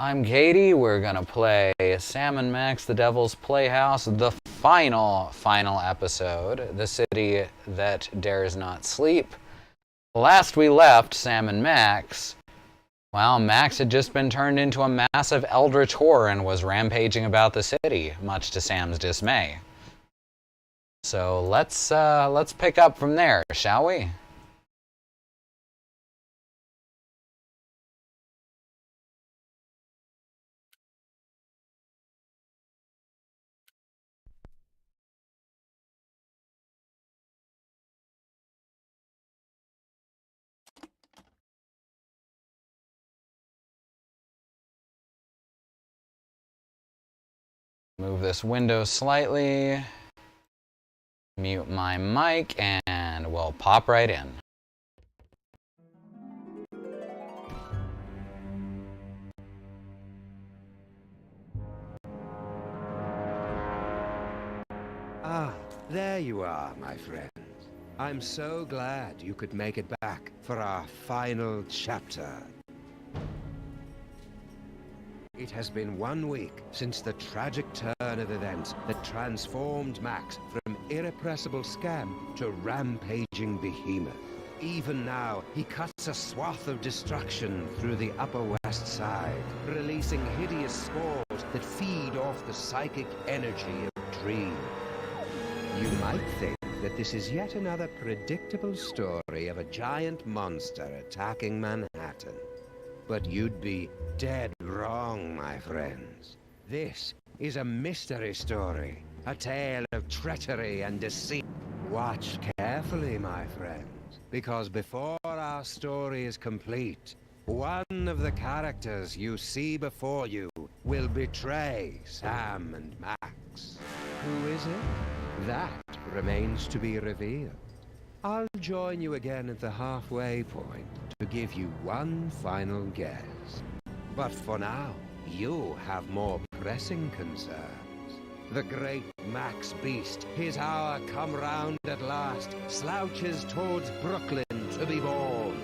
I'm Katie. We're gonna play Sam and Max, the Devil's Playhouse, the final episode, the city that dares not sleep. Last we left Sam and Max, well, Max had just been turned into a massive eldritch horror and was rampaging about the city, much to Sam's dismay. So let's pick up from there, shall we? Move this window slightly, mute my mic, and we'll pop right in. Ah, there you are, my friend. I'm so glad you could make it back for our final chapter. It has been 1 week since the tragic turn of events that transformed Max from irrepressible scam to rampaging behemoth. Even now, he cuts a swath of destruction through the Upper West Side, releasing hideous spores that feed off the psychic energy of dreams. You might think that this is yet another predictable story of a giant monster attacking Manhattan. But you'd be dead wrong, my friends. This is a mystery story, a tale of treachery and deceit. Watch carefully, my friends, because before our story is complete, one of the characters you see before you will betray Sam and Max. Who is it? That remains to be revealed. I'll join you again at the halfway point to give you one final guess. But for now, you have more pressing concerns. The great Max Beast, his hour come round at last, slouches towards Brooklyn to be born.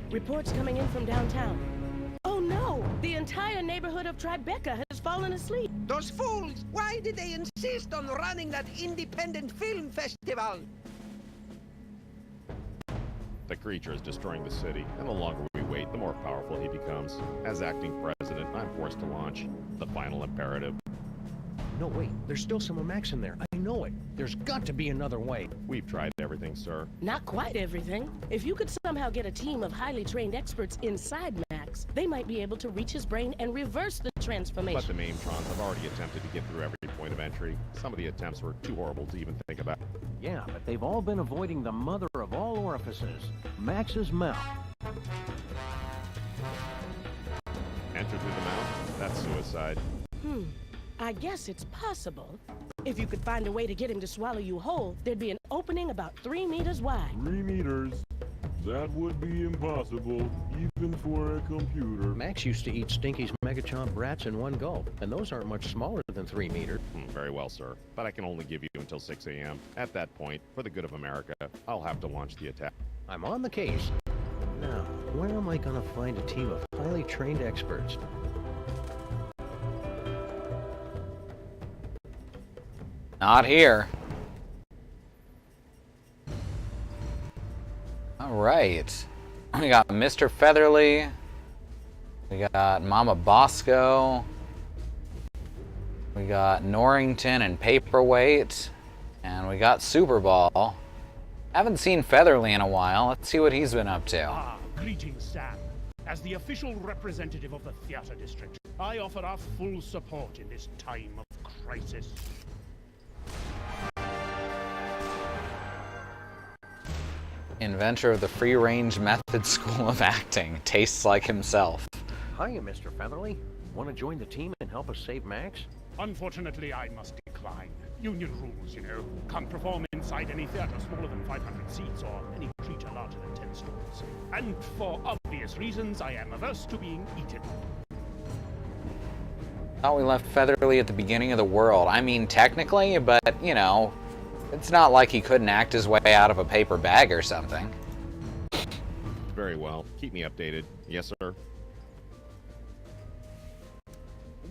Reports coming in from downtown. Oh no! The entire neighborhood of Tribeca has fallen asleep. Those fools! Why did they insist on running that independent film festival? The creature is destroying the city, and the longer we wait, the more powerful he becomes. As acting president, I'm forced to launch the final imperative. No, wait. There's still some of Max in there. I know it. There's got to be another way. We've tried everything, sir. Not quite everything. If you could somehow get a team of highly trained experts inside Max, they might be able to reach his brain and reverse the transformation. But the Maintrons have already attempted to get through every point of entry. Some of the attempts were too horrible to even think about. Yeah, but they've all been avoiding the mother of all orifices, Max's mouth. Enter through the mouth? That's suicide. I guess it's possible. If you could find a way to get him to swallow you whole, there'd be an opening about 3 meters wide. 3 meters? That would be impossible, even for a computer. Max used to eat Stinky's Megachomp rats in one gulp, and those aren't much smaller than 3 meters. Very well, sir. But I can only give you until 6 a.m. At that point, for the good of America, I'll have to launch the attack. I'm on the case. Now, where am I gonna find a team of highly trained experts? Not here. Alright. We got Mr. Featherly. We got Mama Bosco. We got Norrington and Paperweight. And we got Superball. Haven't seen Featherly in a while. Let's see what he's been up to. Greetings, Sam. As the official representative of the theater district, I offer our full support in this time of crisis. Inventor of the free-range method school of acting, tastes like himself. Hiya, Mr. Featherly. Want to join the team and help us save Max? Unfortunately, I must decline. Union rules, you know. Can't perform inside any theater smaller than 500 seats or any creature larger than 10 stories. And for obvious reasons, I am averse to being eaten. Thought we left Featherly at the beginning of the world. I mean, technically, but, you know, it's not like he couldn't act his way out of a paper bag or something. Very well. Keep me updated. Yes, sir.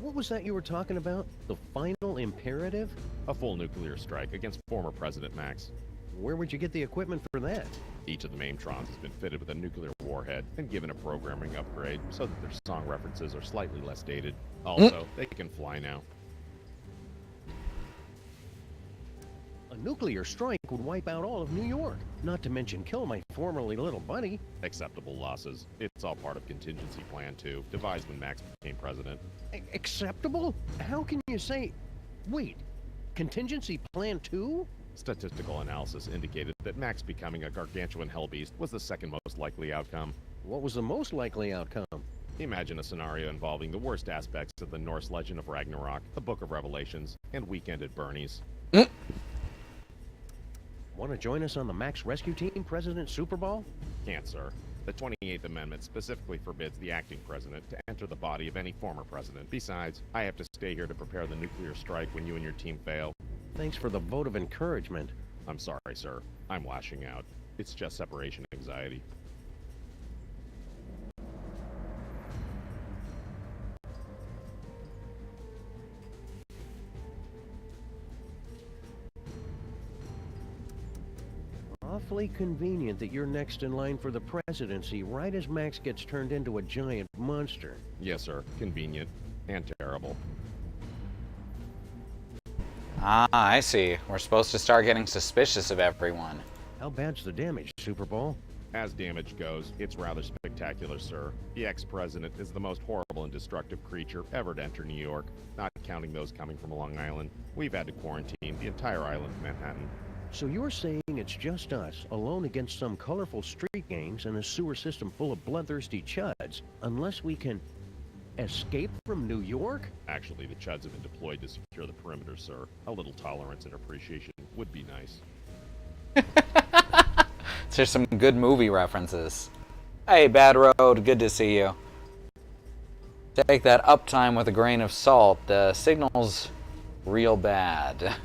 What was that you were talking about? The final imperative? A full nuclear strike against former President Max. Where would you get the equipment for that? Each of the Maimtrons has been fitted with a nuclear warhead and given a programming upgrade so that their song references are slightly less dated. Also, they can fly now. A nuclear strike would wipe out all of New York, not to mention kill my formerly little buddy. Acceptable losses. It's all part of contingency plan 2, devised when Max became president. Acceptable? How can you say... Wait, contingency plan 2? Statistical analysis indicated that Max becoming a gargantuan hellbeast was the second most likely outcome. What was the most likely outcome? Imagine a scenario involving the worst aspects of the Norse legend of Ragnarok, the Book of Revelations, and Weekend at Bernie's. Want to join us on the Max Rescue Team, President Super Bowl? Can't, sir. The 28th Amendment specifically forbids the acting president to enter the body of any former president. Besides, I have to stay here to prepare the nuclear strike when you and your team fail. Thanks for the vote of encouragement. I'm sorry, sir. I'm lashing out. It's just separation anxiety. Awfully convenient that you're next in line for the presidency right as Max gets turned into a giant monster. Yes, sir. Convenient. And terrible. Ah, I see. We're supposed to start getting suspicious of everyone. How bad's the damage, Super Bowl? As damage goes, it's rather spectacular, sir. The ex-president is the most horrible and destructive creature ever to enter New York, not counting those coming from Long Island. We've had to quarantine the entire island of Manhattan. So you're saying it's just us, alone against some colorful street gangs and a sewer system full of bloodthirsty chuds, unless we can escape from New York? Actually, the chuds have been deployed to secure the perimeter, sir. A little tolerance and appreciation would be nice. There's some good movie references. Hey, Bad Road, good to see you. Take that uptime with a grain of salt. The signal's real bad.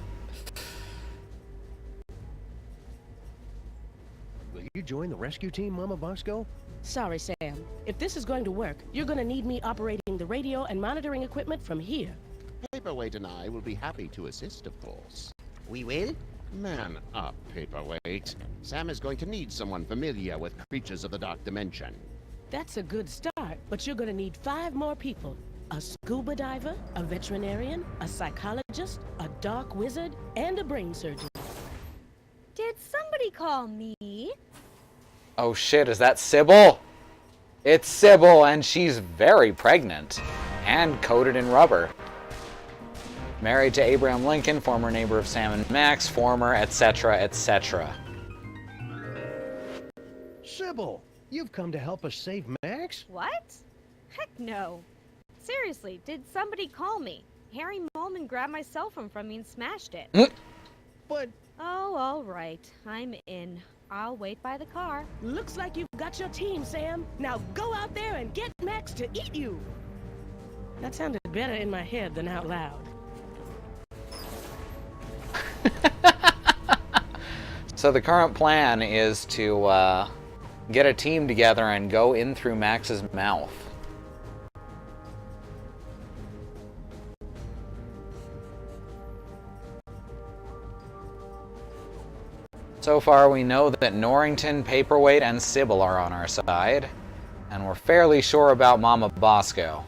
Will you join the rescue team, Mama Bosco? Sorry, Sam. If this is going to work, you're going to need me operating the radio and monitoring equipment from here. Paperweight and I will be happy to assist, of course. We will? Man up, Paperweight. Sam is going to need someone familiar with creatures of the Dark Dimension. That's a good start, but you're going to need 5 more people. A scuba diver, a veterinarian, a psychologist, a dark wizard, and a brain surgeon. Did somebody call me? Oh shit, is that Sybil? It's Sybil, and she's very pregnant. And coated in rubber. Married to Abraham Lincoln, former neighbor of Sam and Max, former etc. etc. Sybil, you've come to help us save Max? What? Heck no. Seriously, did somebody call me? Harry Molman grabbed my cell phone from me and smashed it. But... Oh, all right. I'm in. I'll wait by the car. Looks like you've got your team, Sam. Now go out there and get Max to eat you. That sounded better in my head than out loud. So the current plan is to get a team together and go in through Max's mouth. So far we know that Norrington, Paperweight, and Sybil are on our side, and we're fairly sure about Mama Bosco.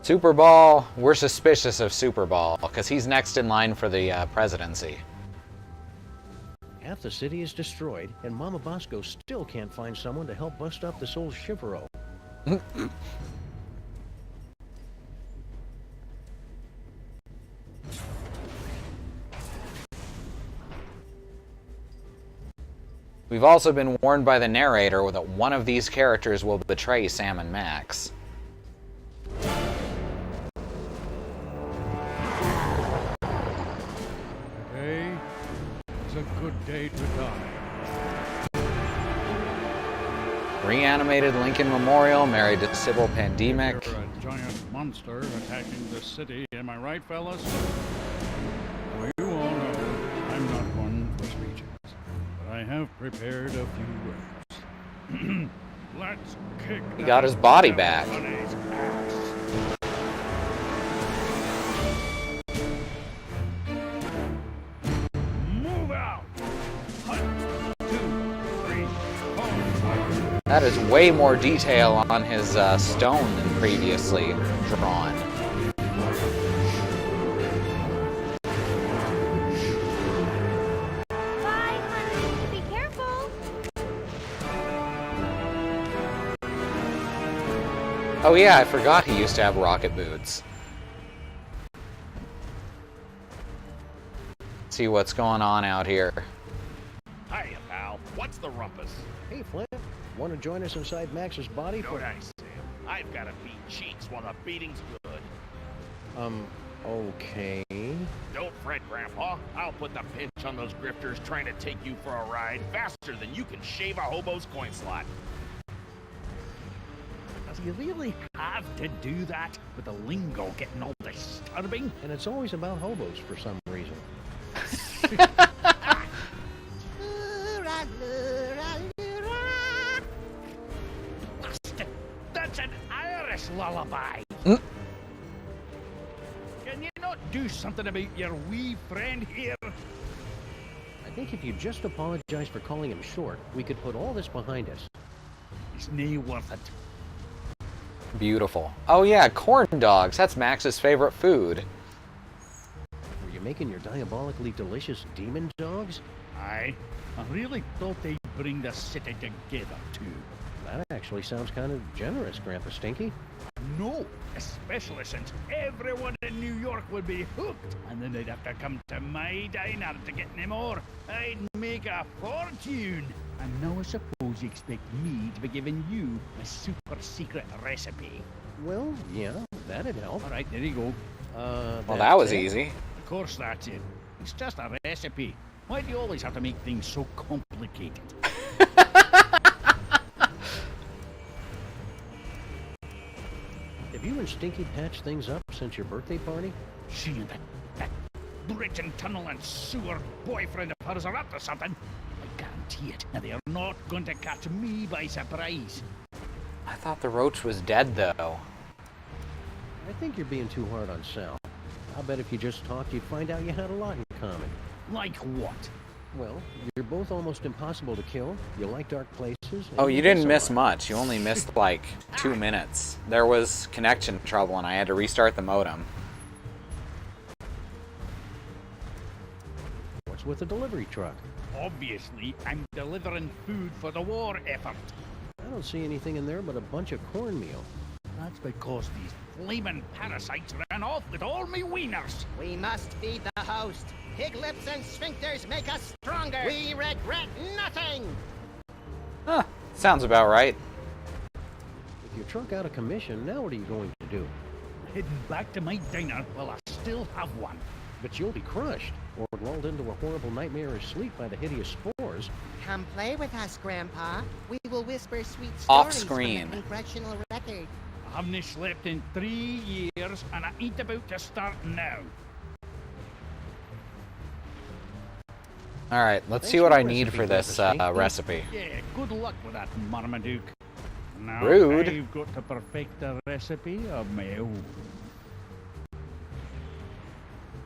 Superball, we're suspicious of Superball, because he's next in line for the presidency. half the city is destroyed, and Mama Bosco still can't find someone to help bust up this old Chevrolet. We've also been warned by the narrator that one of these characters will betray Sam and Max. Today is a good day to die. Reanimated Lincoln Memorial, married to Sybil Pandemic. You're a giant monster attacking the city, am I right, fellas? Well, you all know I'm not one for speeches, but I have prepared a few words. Let's kick. He got his body back. Move out. 1, 2, 3, 4. That is way more detail on his stone than previously drawn. Bye, honey. Be careful. Oh yeah, I forgot he used to have rocket boots. See what's going on out here. Hiya, pal. What's the rumpus? Hey, Flint, want to join us inside Max's body No for... dice, Sam. I've got to beat cheeks while the beating's good. Okay. Don't fret, Grandpa. I'll put the pinch on those grifters trying to take you for a ride faster than you can shave a hobo's coin slot. Does he really have to do that with the lingo getting all disturbing? And it's always about hobos for some reason. Bastard! That's an Irish lullaby. Mm. Can you not do something about your wee friend here? I think if you just apologize for calling him short, we could put all this behind us. It's nae worth it. Beautiful. Oh yeah, corn dogs. That's Max's favorite food. Were you making your diabolically delicious demon dogs? I really thought they'd bring the city together, too. That actually sounds kind of generous, Grandpa Stinky. No, especially since everyone in New York would be hooked, and then they'd have to come to my diner to get any more. I'd make a fortune. And now I suppose you expect me to be giving you a super secret recipe. Well, yeah, that'd help. All right, there you go. Well, that was easy. Of course that's it. It's just a recipe. Why do you always have to make things so complicated? Have you and Stinky patched things up since your birthday party? She and that bridge and tunnel and sewer boyfriend of hers are up to something. I guarantee it. And they're not going to catch me by surprise. I thought the roach was dead, though. I think you're being too hard on Sal. I'll bet if you just talked, you'd find out you had a lot in common. Like what? Well, you're both almost impossible to kill. You like dark places. and Oh, you miss didn't a miss lot. much. You only missed like 2 minutes. There was connection trouble and I had to restart the modem. What's with the delivery truck? Obviously, I'm delivering food for the war effort. I don't see anything in there but a bunch of cornmeal. That's because these flaming parasites ran off with all me wieners. We must feed the host. Pig lips and sphincters make us stronger. We regret nothing. Huh, sounds about right. With your truck out of commission, now what are you going to do? Heading back to my diner while I still have one. But you'll be crushed, or lulled into a horrible nightmarish sleep by the hideous spores. Come play with us, Grandpa. We will whisper sweet Off stories screen. from the congressional record. I haven't slept in 3 years and I ain't about to start now. All right, let's Thanks see what for I the need recipe, for this Grandpa Stinky. recipe. Yeah, good luck with that, Marmaduke. Now Rude. I've got to perfect a recipe of my own.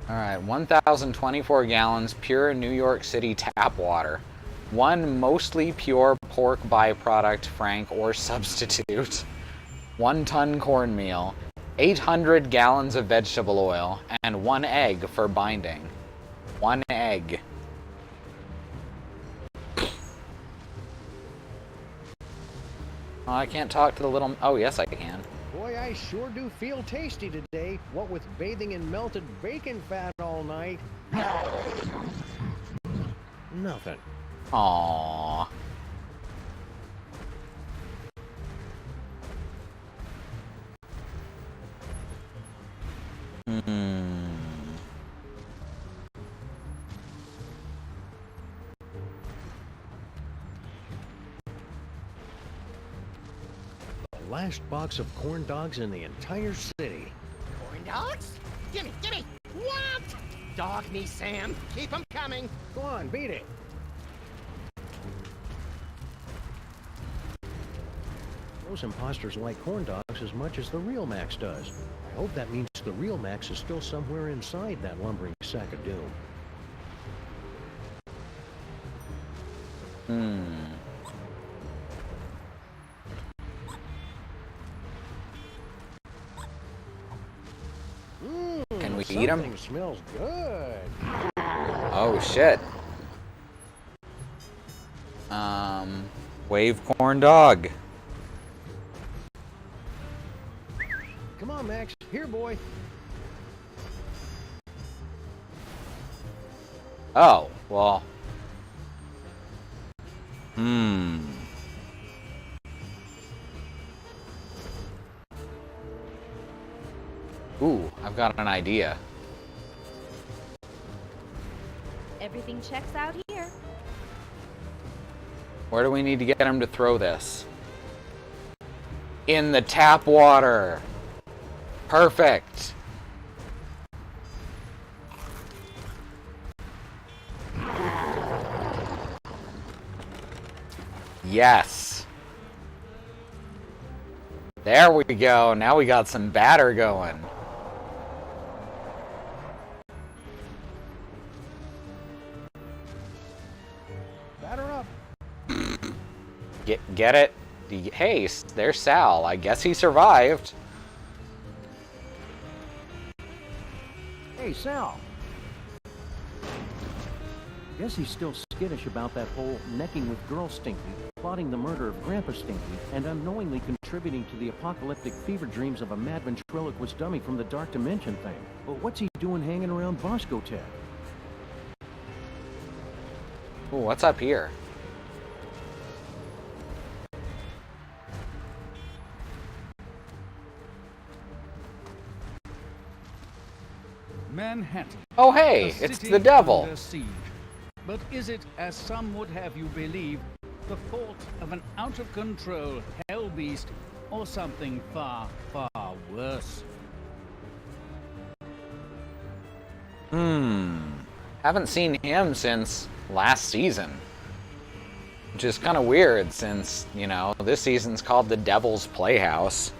All right, 1,024 gallons pure New York City tap water. 1 mostly pure pork byproduct, frank, or substitute. 1 ton cornmeal. 800 gallons of vegetable oil. And 1 egg for binding. 1 egg. Oh, I can't talk to the little... Oh, yes, I can. Boy, I sure do feel tasty today. What with bathing in melted bacon fat all night. Nothing. Aww. The last box of corn dogs in the entire city. Corn dogs? Gimme, gimme! What? Dog me, Sam. Keep 'em coming. Go on, beat it. Those imposters like corn dogs as much as the real Max does. I hope that means the real Max is still somewhere inside that lumbering sack of doom. Can we eat them? Something smells good. Oh, shit. Wave corn dog. Come on, Max. Here, boy. Oh, well. Ooh, I've got an idea. Everything checks out here. Where do we need to get him to throw this? In the tap water. Perfect. Yes. There we go. Now we got some batter going. Batter up. Get it? Hey, there's Sal. I guess he survived. Hey, Sal. Guess he's still skittish about that whole necking with Girl Stinky, plotting the murder of Grandpa Stinky, and unknowingly contributing to the apocalyptic fever dreams of a mad ventriloquist dummy from the Dark Dimension thing. But what's he doing hanging around Bosco Tech? Ooh, what's up here? Manhattan. Oh, hey, a it's city the devil. under siege. But is it, as some would have you believe, the fault of an out-of-control hell beast, or something far, far worse? Haven't seen him since last season. Which is kind of weird since, you know, this season's called The Devil's Playhouse.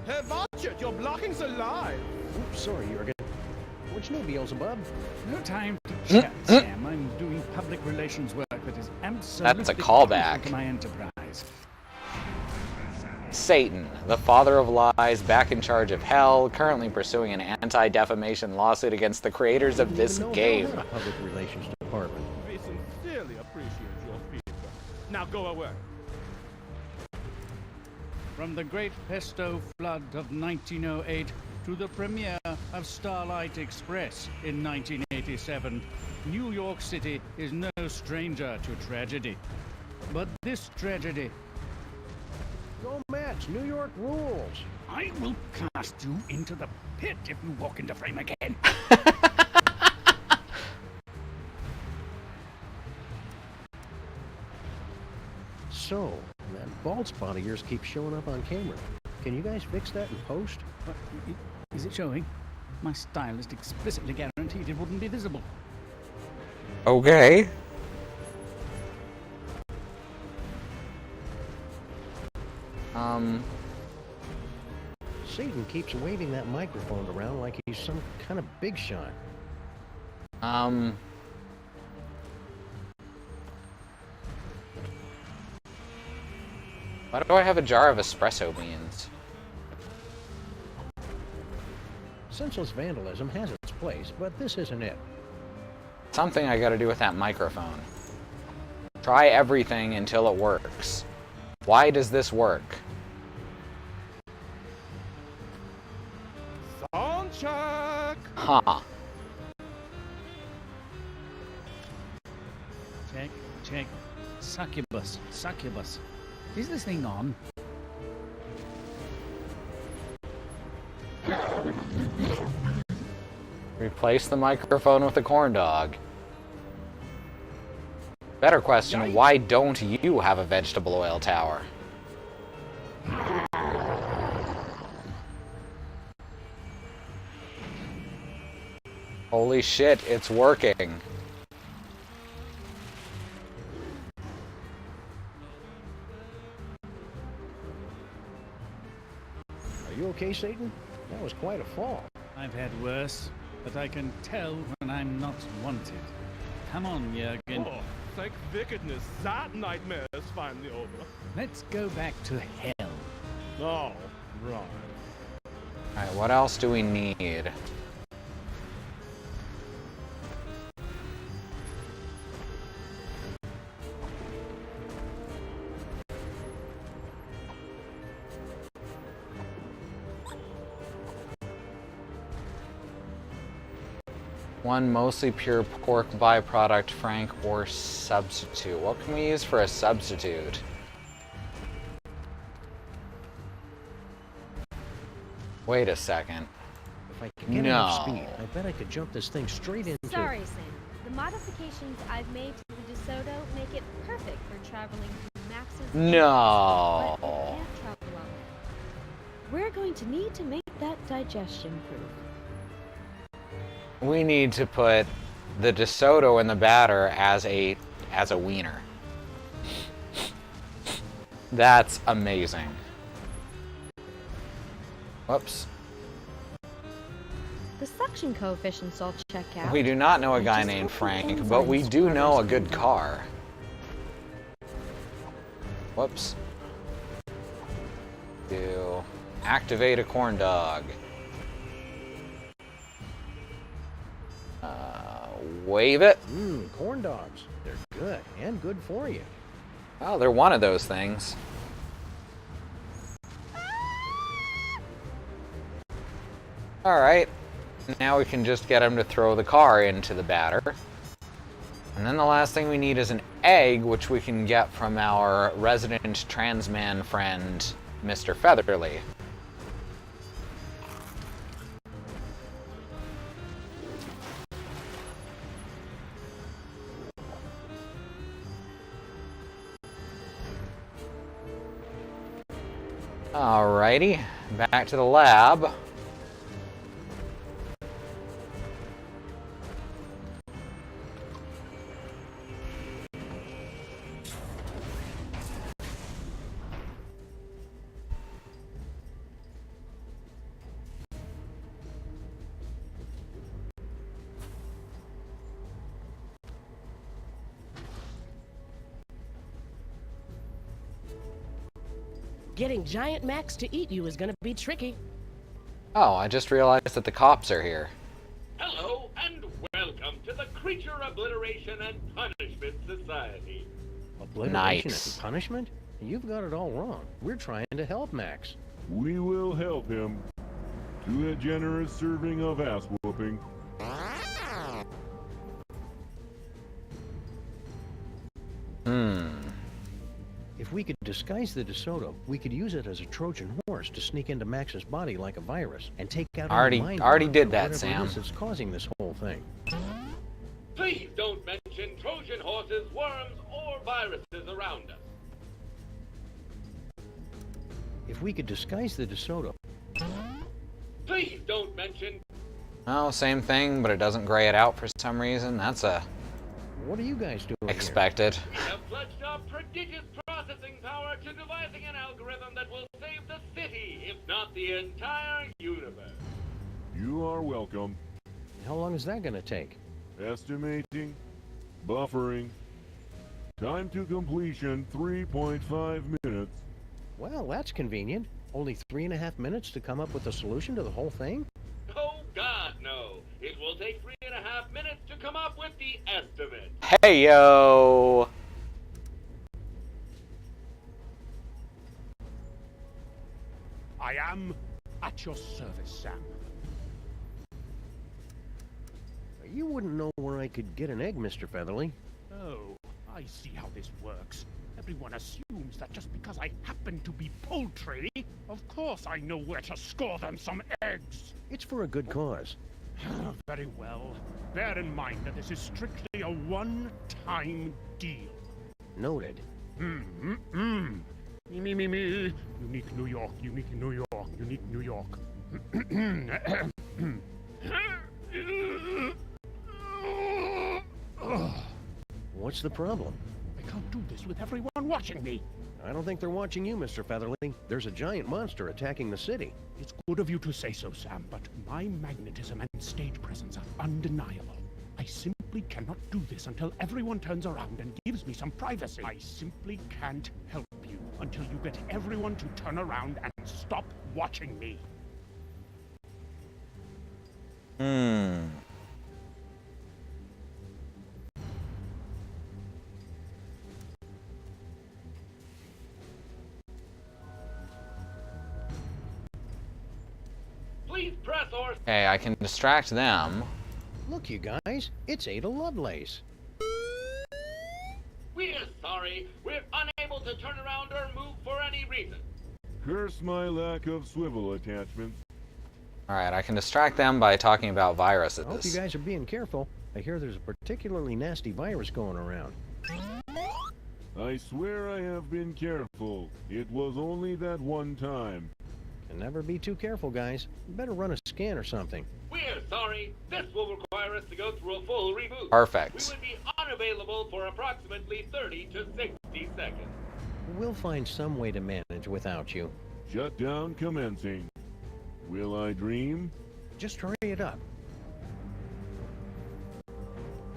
Hey, watch it! Your blocking's alive! Oops, sorry, Jurgen. What's new, Beelzebub? No time to chat, Sam. I'm doing public relations work that is absolutely That's a callback. crucial to my enterprise. Satan, the father of lies, back in charge of hell, currently pursuing an anti-defamation lawsuit against the creators of this game. Public relations department. We sincerely appreciate your feedback. Now go away. From the Great Pesto Flood of 1908 to the premiere of Starlight Express in 1987, New York City is no stranger to tragedy. But this tragedy... Go Mets, New York rules! I will cast you into the pit if you walk into frame again. So, that bald spot of yours keeps showing up on camera. Can you guys fix that in post? Is it showing? My stylist explicitly guaranteed it wouldn't be visible. Okay. Satan keeps waving that microphone around like he's some kind of big shot. Why do I have a jar of espresso beans? Senseless vandalism has its place, but this isn't it. something I gotta do with that microphone. Try everything until it works. Why does this work? Sound check! Huh. Check. Succubus. Is this thing on? Replace the microphone with a corndog. Better question, why don't you have a vegetable oil tower? Holy shit, it's working. Are you okay, Satan? That was quite a fall. I've had worse, but I can tell when I'm not wanted. Come on, Jurgen. Oh, thank wickedness, that nightmare is finally over. Let's go back to hell. Oh, right. Alright, what else do we need? One mostly pure pork byproduct, frank, or substitute. What can we use for a substitute? Wait a second. If I could get enough speed, I bet I could jump this thing straight into... Sorry, Sam. The modifications I've made to the DeSoto make it perfect for traveling through Max's... No. But you can't travel on it. We're going to need to make that digestion proof. We need to put the DeSoto in the batter as a wiener. That's amazing. Whoops. The suction coefficients I'll check out. We do not know a guy named Frank, but we do know a good car. Whoops. To activate a corndog. Wave it. Corn dogs. They're good, and good for you. Oh, they're one of those things. Alright. Now we can just get him to throw the car into the batter. And then the last thing we need is an egg, which we can get from our resident trans man friend, Mr. Featherly. Alrighty, back to the lab. Getting Giant Max to eat you is gonna be tricky. Oh, I just realized that the cops are here. Hello, and welcome to the Creature Obliteration and Punishment Society. Obliteration Nice. and punishment? You've got it all wrong. We're trying to help Max. We will help him to a generous serving of ass whooping. If we could disguise the DeSoto, we could use it as a Trojan horse to sneak into Max's body like a virus and take out Already did that, whatever Sam. it is that's causing this whole thing. Please don't mention Trojan horses, worms, or viruses around us. If we could disguise the DeSoto, Please don't mention... Oh, same thing, but it doesn't gray it out for some reason. That's what are you guys doing expected. We have pledged our prodigious processing power to devising an algorithm that will save the city, if not the entire universe. You are welcome. How long is that going to take? Estimating. Buffering. Time to completion 3.5 minutes. Well, that's convenient. Only 3.5 minutes to come up with a solution to the whole thing? Oh, God, no. It will take 3.5 minutes to come up with the estimate. Hey, yo! I am at your service, Sam. You wouldn't know where I could get an egg, Mr. Featherly. Oh, I see how this works. Everyone assumes that just because I happen to be poultry, of course I know where to score them some eggs. It's for a good cause. Very well. Bear in mind that this is strictly a one-time deal. Noted. Me. Unique New York, unique New York, unique New York. What's the problem? I can't do this with everyone watching me. I don't think they're watching you, Mr. Featherly. There's a giant monster attacking the city. It's good of you to say so, Sam, but my magnetism and stage presence are undeniable. I simply cannot do this until everyone turns around and gives me some privacy. I simply can't help you until you get everyone to turn around and stop watching me. Please press or... Okay, I can distract them. Look, you guys, it's Ada Lovelace. We're sorry. We're unable to turn around or move for any reason. Curse my lack of swivel attachment. Alright, I can distract them by talking about viruses. I hope you guys are being careful. I hear there's a particularly nasty virus going around. I swear I have been careful. It was only that one time. Can never be too careful, guys. You better run a scan or something. We're sorry. This will require us to go through a full reboot. Perfect. We would be unavailable for approximately 30 to 60 seconds. We'll find some way to manage without you. Shutdown commencing. Will I dream? Just hurry it up.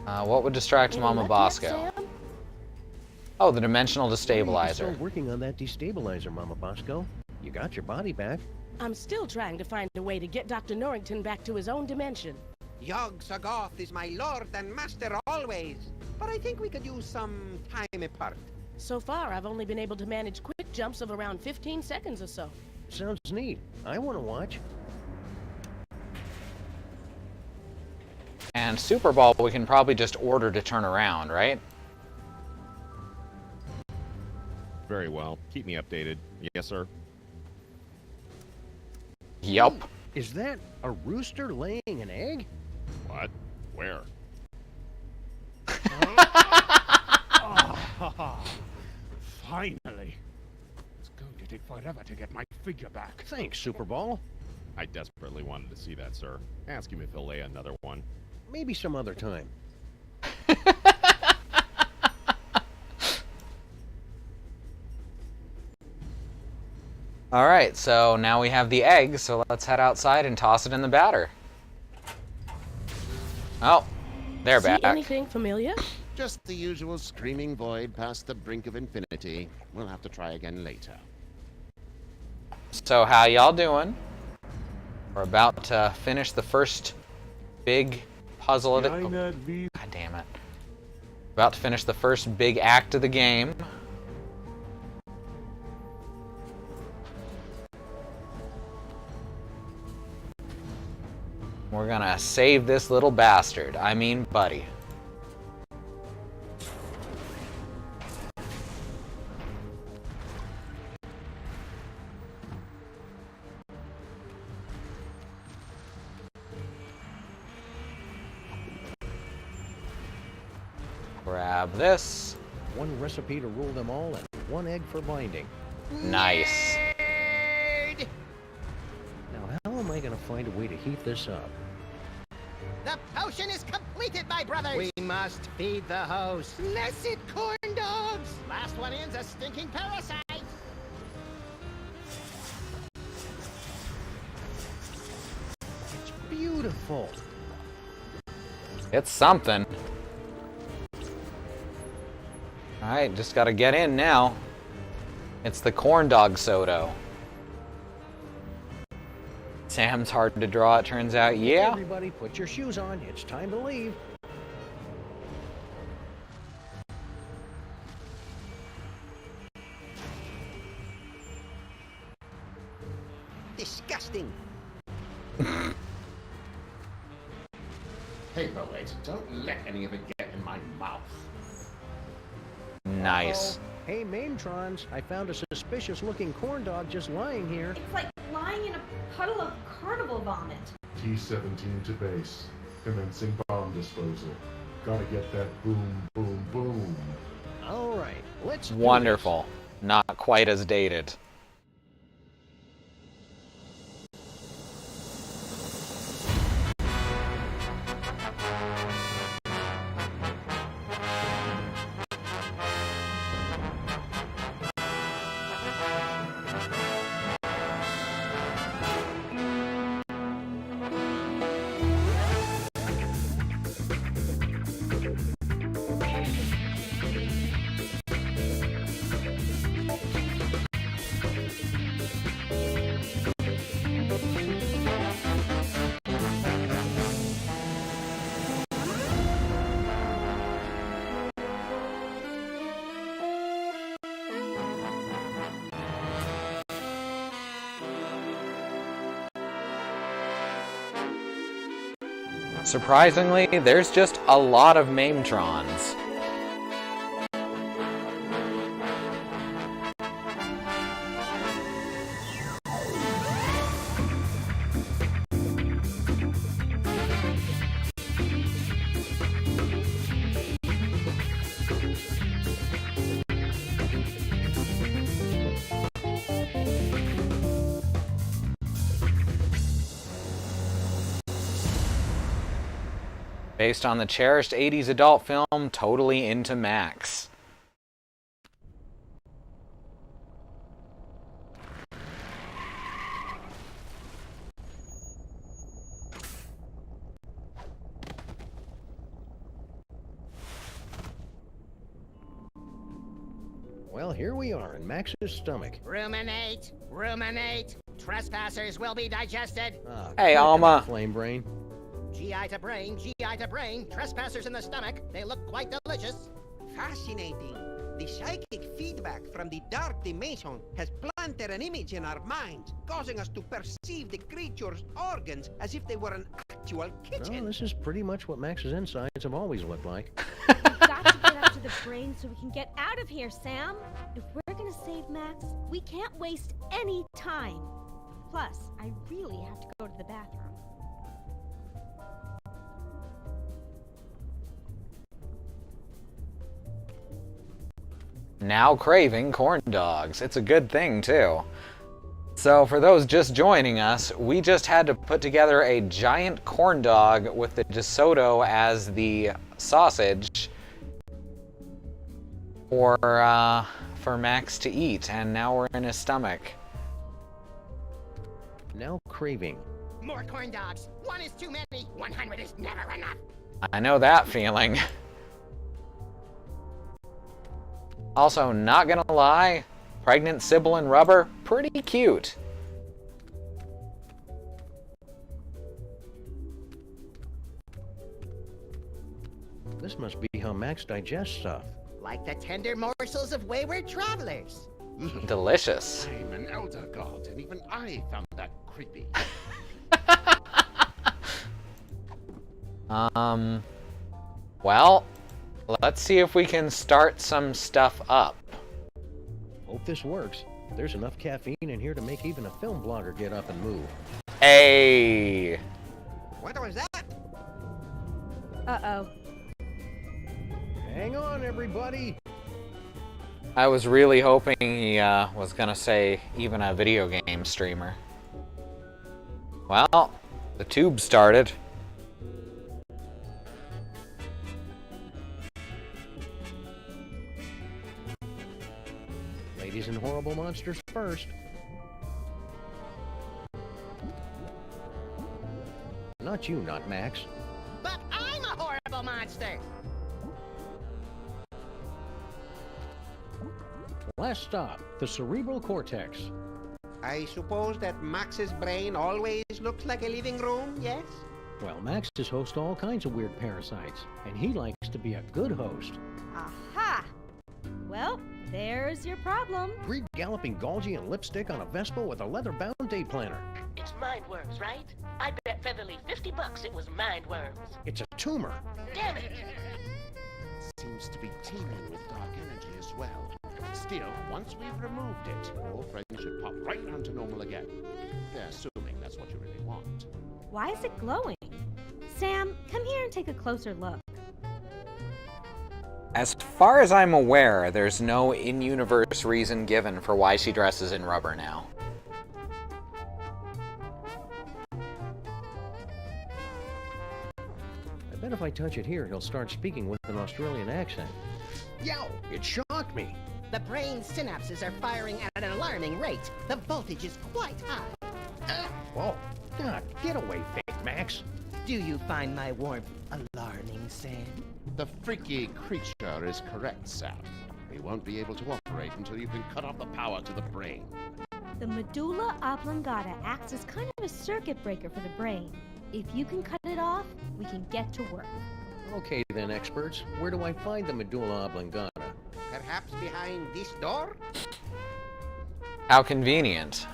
What would distract Mama Bosco? Oh, the dimensional You're destabilizer. still working on that destabilizer, Mama Bosco. You got your body back. I'm still trying to find a way to get Dr. Norrington back to his own dimension. Yog Sagoth is my lord and master always, but I think we could use some time apart. So far, I've only been able to manage quick jumps of around 15 seconds or so. Sounds neat. I want to watch. And Super Ball, we can probably just order to turn around, right? Very well. Keep me updated. Yes, sir. Yup. Is that a rooster laying an egg? What? Where? Finally. It's going to take forever to get my figure back. Thanks, Super Ball. I desperately wanted to see that, sir. Ask him if he'll lay another one. Maybe some other time. Alright, so now we have the egg, so let's head outside and toss it in the batter. Oh, they're See back. anything familiar? Just the usual screaming void past the brink of infinity. We'll have to try again later. So how y'all doing? We're about to finish the first big puzzle of it. Oh, God damn it. About to finish the first big act of the game. We're gonna save this little bastard. I mean, buddy. Grab this. One recipe to rule them all and one egg for binding. Nice. Now, how am I going to find a way to heat this up? The potion is completed, my brothers! We must feed the host. Blessed corn dogs! Last one in's a stinking parasite! It's beautiful. It's something. Alright, just gotta get in now. It's the corndog soda. Sam's hard to draw, it turns out. Yeah. Everybody, put your shoes on. It's time to leave. Disgusting. Paperweight, don't let any of it get in my mouth. Nice. Hey, Maintrons, I found a suspicious-looking corn dog just lying here. It's like lying in a puddle of carnival vomit. T-17 to base. Commencing bomb disposal. Gotta get that boom, boom, boom. All right, let's do Wonderful. Not quite as dated. Surprisingly, there's just a lot of Maintrons. Based on the cherished 80s adult film Totally Into Max. Well, here we are in Max's stomach. Ruminate, ruminate. Trespassers will be digested. Hey, Alma. Flame brain. GI to brain, GI to brain. Trespassers in the stomach. They look quite delicious. Fascinating. The psychic feedback from the dark dimension has planted an image in our minds, causing us to perceive the creature's organs as if they were an actual kitchen. Oh, this is pretty much what Max's insides have always looked like. We've got to get up to the brain so we can get out of here, Sam. If we're gonna save Max, we can't waste any time. Plus, I really have to go to the bathroom. Now craving corn dogs. It's a good thing, too. So for those just joining us, we just had to put together a giant corn dog with the DeSoto as the sausage for Max to eat, and now we're in his stomach. Now craving. More corn dogs. One is too many. 100 is never enough. I know that feeling. Also, not gonna lie, pregnant Sybil and Rubber, pretty cute. This must be how Max digests stuff. Like the tender morsels of wayward travelers. Delicious. I'm an elder god, and even I found that creepy. Well, let's see if we can start some stuff up. Hope this works. There's enough caffeine in here to make even a film blogger get up and move. Hey! What was that? Uh-oh. Hang on, everybody. I was really hoping he was gonna say even a video game streamer. Well, the tube started. Ladies and horrible monsters first. Not you, not Max. But I'm a horrible monster. Last stop, the cerebral cortex. I suppose that Max's brain always looks like a living room, yes? Well, Max is host to all kinds of weird parasites, and he likes to be a good host. Aha! Well, there's your problem. Greed galloping Golgi and lipstick on a Vespa with a leather-bound day planner. It's mind worms, right? I bet Featherly $50 it was mind worms. It's a tumor. Damn it! Seems to be teeming with dark energy as well. Still, once we've removed it, all friends should pop right onto normal again. Assuming that's what you really want. Why is it glowing? Sam, come here and take a closer look. As far as I'm aware, there's no in-universe reason given for why she dresses in rubber now. I bet if I touch it here, he'll start speaking with an Australian accent. Yow! It shocked me! The brain synapses are firing at an alarming rate. The voltage is quite high. Whoa! God, get away, fake Max! Do you find my warmth alarming, Sam? The freaky creature is correct, Sam. We won't be able to operate until you can cut off the power to the brain. The medulla oblongata acts as kind of a circuit breaker for the brain. If you can cut it off, we can get to work. Okay then, experts. Where do I find the medulla oblongata? Perhaps behind this door? How convenient.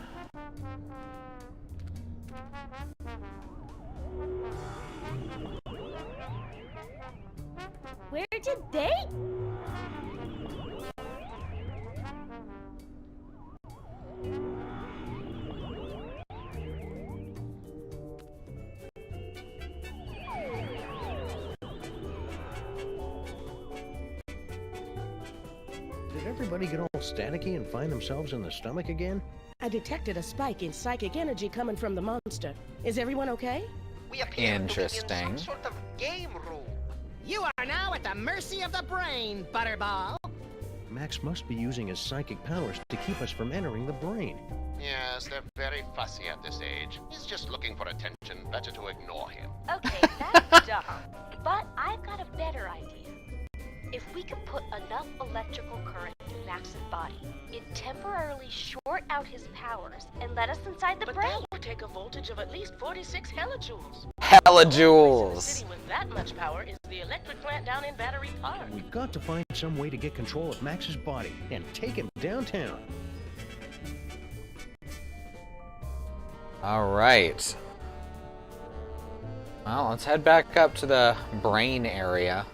Where did they? Did everybody get all staticky and find themselves in the stomach again? I detected a spike in psychic energy coming from the monster. Is everyone okay? We appear Interesting. to be in some sort of game room. You are now at the mercy of the brain, Butterball. Max must be using his psychic powers to keep us from entering the brain. Yes, they're very fussy at this age. He's just looking for attention. Better to ignore him. Okay, that's dumb. But I've got a better idea. If we can put enough electrical current through Max's body, it'd temporarily short out his powers and let us inside the brain. But that would take a voltage of at least 46 hellijoules. Hellijoules! The city with that much power is the electric plant down in Battery Park. We've got to find some way to get control of Max's body and take him downtown. Alright. Well, let's head back up to the brain area.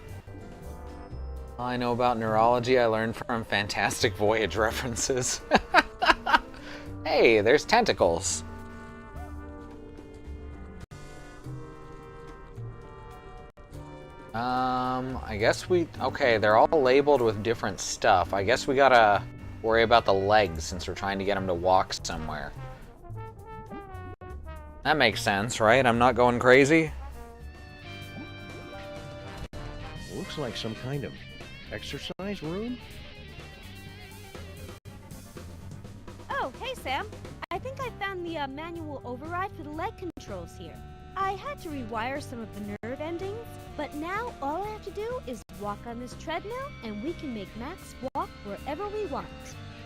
All I know about neurology I learned from Fantastic Voyage references. Hey, there's tentacles. I guess okay, they're all labeled with different stuff. I guess we gotta worry about the legs since we're trying to get them to walk somewhere. That makes sense, right? I'm not going crazy? Looks like some kind of exercise room? Oh, hey Sam. I think I found the manual override for the leg controls here. I had to rewire some of the nerve endings, but now all I have to do is walk on this treadmill and we can make Max walk wherever we want.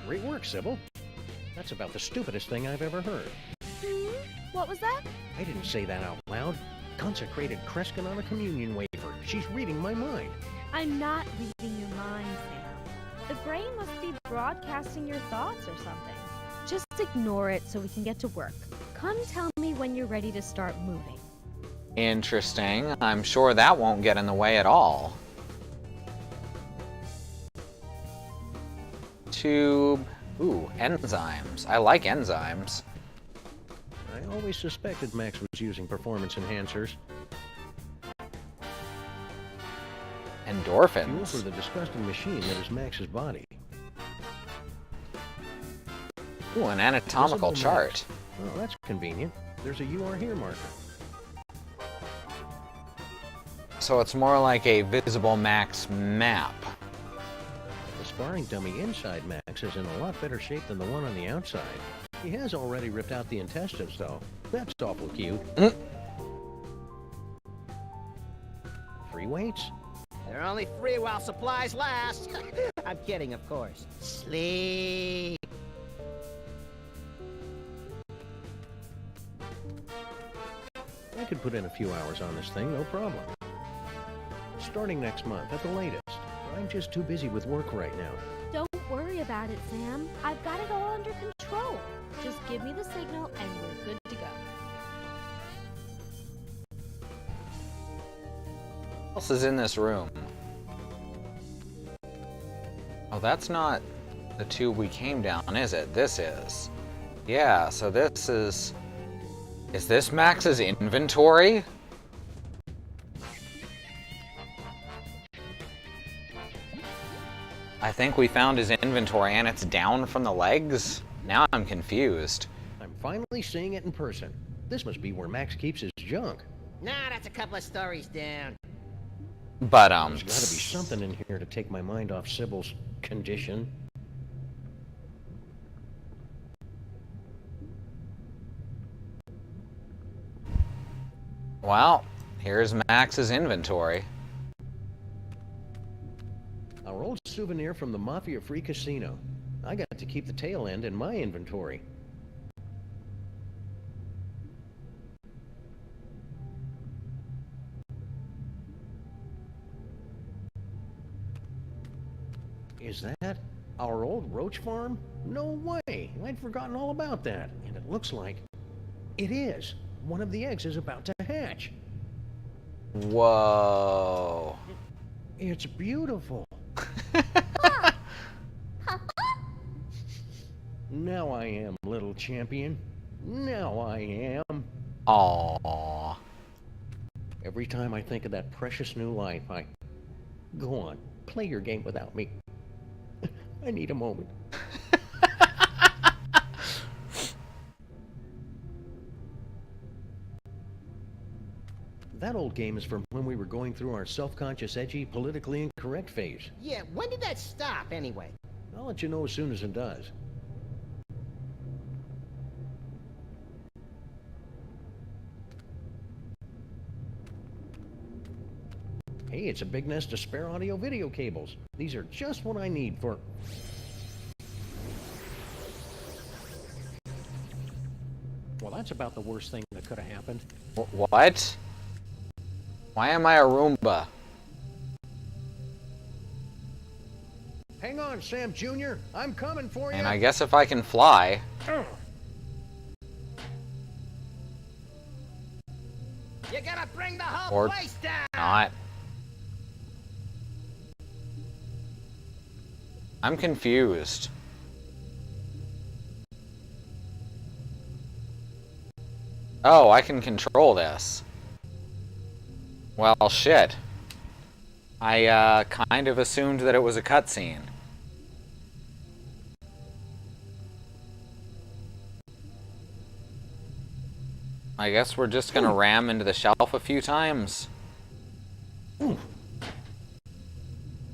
Great work, Sybil. That's about the stupidest thing I've ever heard. What was that? I didn't say that out loud. Consecrated Kreskin on a communion wafer. She's reading my mind. I'm not reading your mind, Sam. The brain must be broadcasting your thoughts or something. Just ignore it so we can get to work. Come tell me when you're ready to start moving. Interesting. I'm sure that won't get in the way at all. Tube. Ooh, enzymes. I like enzymes. I always suspected Max was using performance enhancers. Endorphins. Fuel for the disgusting machine that is Max's body. Ooh, an anatomical chart. Oh, that's convenient. There's a "You Are Here" marker. So it's more like a visible Max map. The sparring dummy inside Max is in a lot better shape than the one on the outside. He has already ripped out the intestines, though. That's awful cute. Free weights? They're only free while supplies last. I'm kidding, of course. Sleep. could put in a few hours on this thing, no problem. Starting next month, at the latest. I'm just too busy with work right now. Don't worry about it, Sam. I've got it all under control. Just give me the signal and we're good to go. What else is in this room? Oh, that's not the tube we came down, is it? This is. Yeah, so this is... Is this Max's inventory? I think we found his inventory and it's down from the legs? Now I'm confused. I'm finally seeing it in person. This must be where Max keeps his junk. Nah, that's a couple of stories down. But, There's gotta be something in here to take my mind off Sybil's condition. Well, here's Max's inventory. Our old souvenir from the Mafia-free casino. I got to keep the tail end in my inventory. Is that our old roach farm? No way! I'd forgotten all about that. And it looks like it is. One of the eggs is about to hatch. Whoa. It's beautiful. Now I am, little champion. Now I am. Aww. Every time I think of that precious new life, I... Go on, play your game without me. I need a moment. That old game is from when we were going through our self-conscious, edgy, politically incorrect phase. Yeah, when did that stop, anyway? I'll let you know as soon as it does. Hey, it's a big nest of spare audio-video cables. These are just what I need for... Well, that's about the worst thing that could have happened. What? Why am I a Roomba? Hang on, Sam Jr. I'm coming for you. And I guess if I can fly... You gotta bring the whole Or place down! not. I'm confused. Oh, I can control this. Well, shit. I kind of assumed that it was a cutscene. I guess we're just gonna ram into the shelf a few times.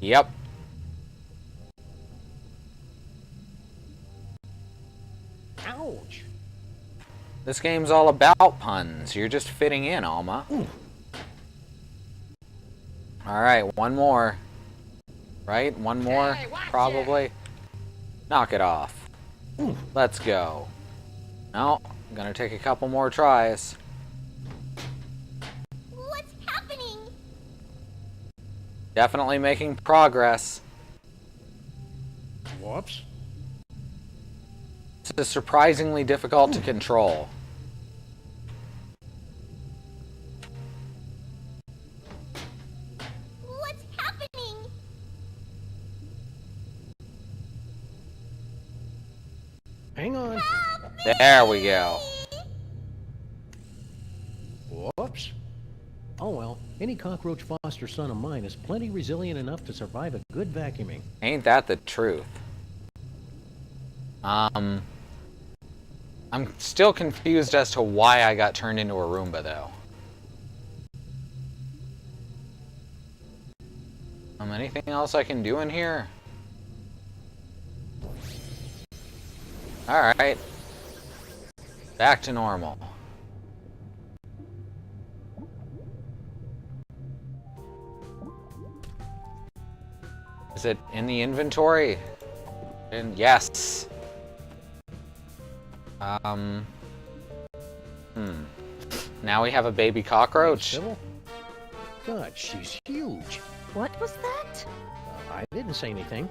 Yep. Ouch. This game's all about puns. You're just fitting in, Alma. Alright, one more. Right? One more? Probably. Knock it off. Let's go. No, I'm gonna take a couple more tries. What's happening? Definitely making progress. Whoops. This is surprisingly difficult to control. What's happening? Hang on. There we go. Whoops. Oh well, any cockroach foster son of mine is plenty resilient enough to survive a good vacuuming. Ain't that the truth? I'm still confused as to why I got turned into a Roomba, though. Anything else I can do in here? Alright. Back to normal. Is it in the inventory? And yes. Now we have a baby cockroach. Sybil? God, she's huge. What was that? I didn't say anything.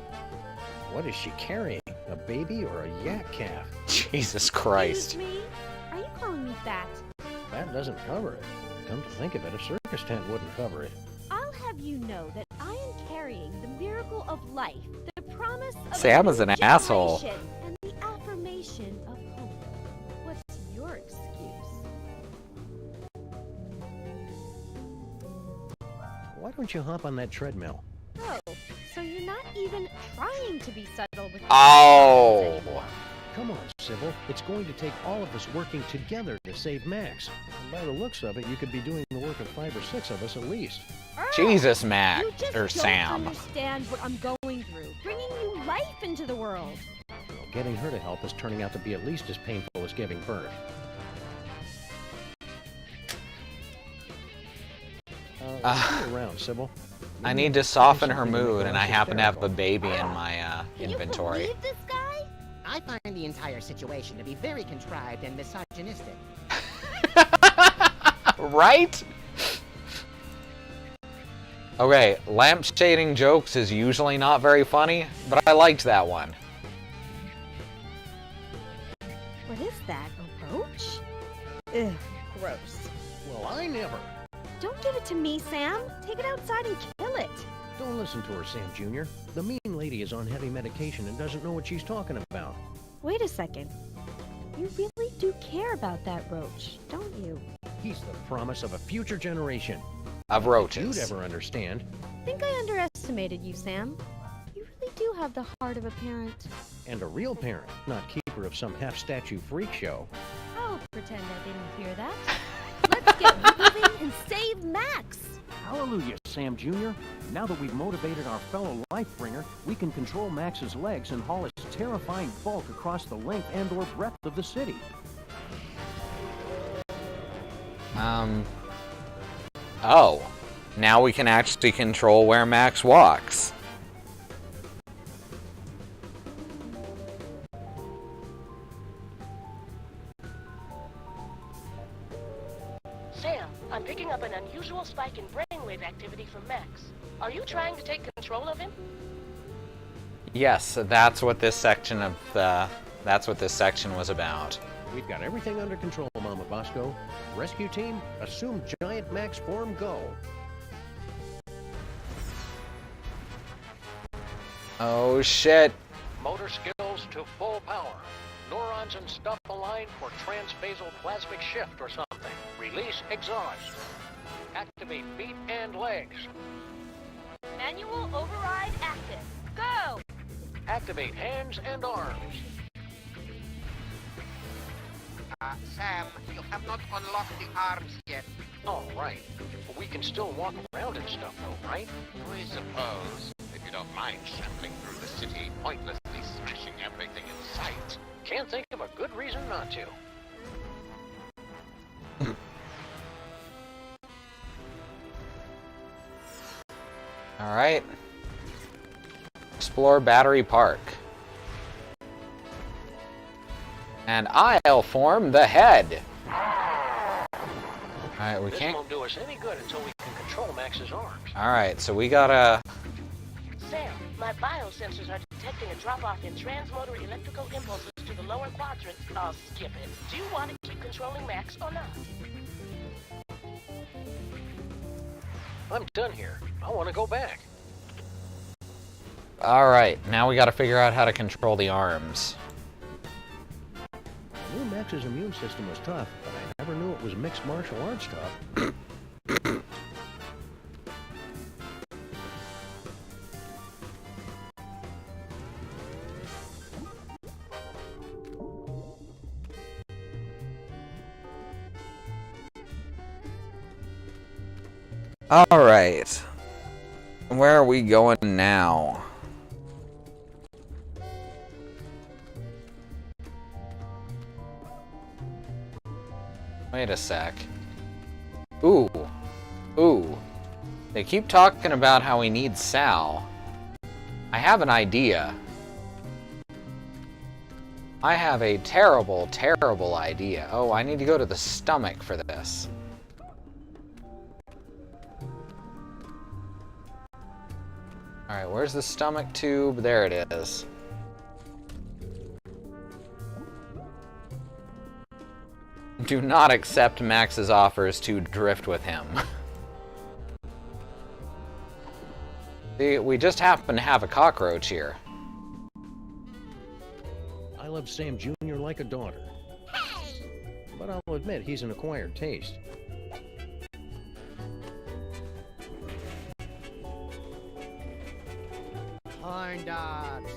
What is she carrying? A baby or a yak calf? Jesus Christ. Excuse me? Are you calling me fat? That doesn't cover it. Come to think of it, a circus tent wouldn't cover it. I'll have you know that I am carrying the miracle of life, the promise of Sam a is new an asshole. generation, and the affirmation of hope. What's your excuse? Why don't you hop on that treadmill? Oh, so you're not even trying to be subtle with Oh! Come on, Sybil. It's going to take all of us working together to save Max. And by the looks of it, you could be doing the work of 5 or 6 of us at least. Jesus, Mac. You just Or don't Sam. understand what I'm going through. Bringing new life into the world. Well, getting her to help is turning out to be at least as painful as giving birth. See you around, Sybil. I need to soften her mood, and I happen to have a baby in my inventory. Can you believe this guy? I find the entire situation to be very contrived and misogynistic. Right? Okay, lampshading jokes is usually not very funny, but I liked that one. What is that, a roach? Ugh, gross. Well, I never. Don't give it to me, Sam. Take it outside and kill it. Don't listen to her, Sam Jr. The mean lady is on heavy medication and doesn't know what she's talking about. Wait a second. You really do care about that roach, don't you? He's the promise of a future generation. Of roaches. You'd ever understand. I think I underestimated you, Sam. You really do have the heart of a parent. And a real parent, not keeper of some half-statue freak show. I'll pretend I didn't hear that. Let's get moving and save Max! Hallelujah, Sam Jr. Now that we've motivated our fellow Lifebringer, we can control Max's legs and haul his terrifying bulk across the length and/or breadth of the city. Oh. Now we can actually control where Max walks. Sam, I'm picking up an unusual spike in brainwave activity from Max. Are you trying to take control of him? Yes, that's what this section of that's what this section was about. We've got everything under control, Mama Bosco. Rescue team, assume Giant Max form, go. Oh shit. Motor skills to full power. Neurons and stuff aligned for transphasal plasmic shift or something. Release exhaust. Activate feet and legs. Manual override active. Go! Activate hands and arms. Sam, you have not unlocked the arms yet. Oh, right. But we can still walk around and stuff, though, right? I suppose, if you don't mind shambling through the city, pointlessly smashing everything in sight. Can't think of a good reason not to. Alright. Explore Battery Park. And I'll form the head. Alright, we This can't... won't do us any good until we can control Max's arms. Alright, so we gotta... Sam, my biosensors are detecting a drop-off in transmotor electrical impulses to the lower quadrant. I'll skip it. Do you want to keep controlling Max or not? I'm done here. I want to go back. Alright, now we gotta figure out how to control the arms. I knew Max's immune system was tough, but I never knew it was mixed martial arts tough. Alright. Where are we going now? Wait a sec. Ooh. Ooh. They keep talking about how we need Sal. I have an idea. I have a terrible, terrible idea. Oh, I need to go to the stomach for this. Alright, where's the stomach tube? There it is. Do not accept Max's offers to drift with him. See, we just happen to have a cockroach here. I love Sam Jr. like a daughter. But I'll admit he's an acquired taste. Corn dogs.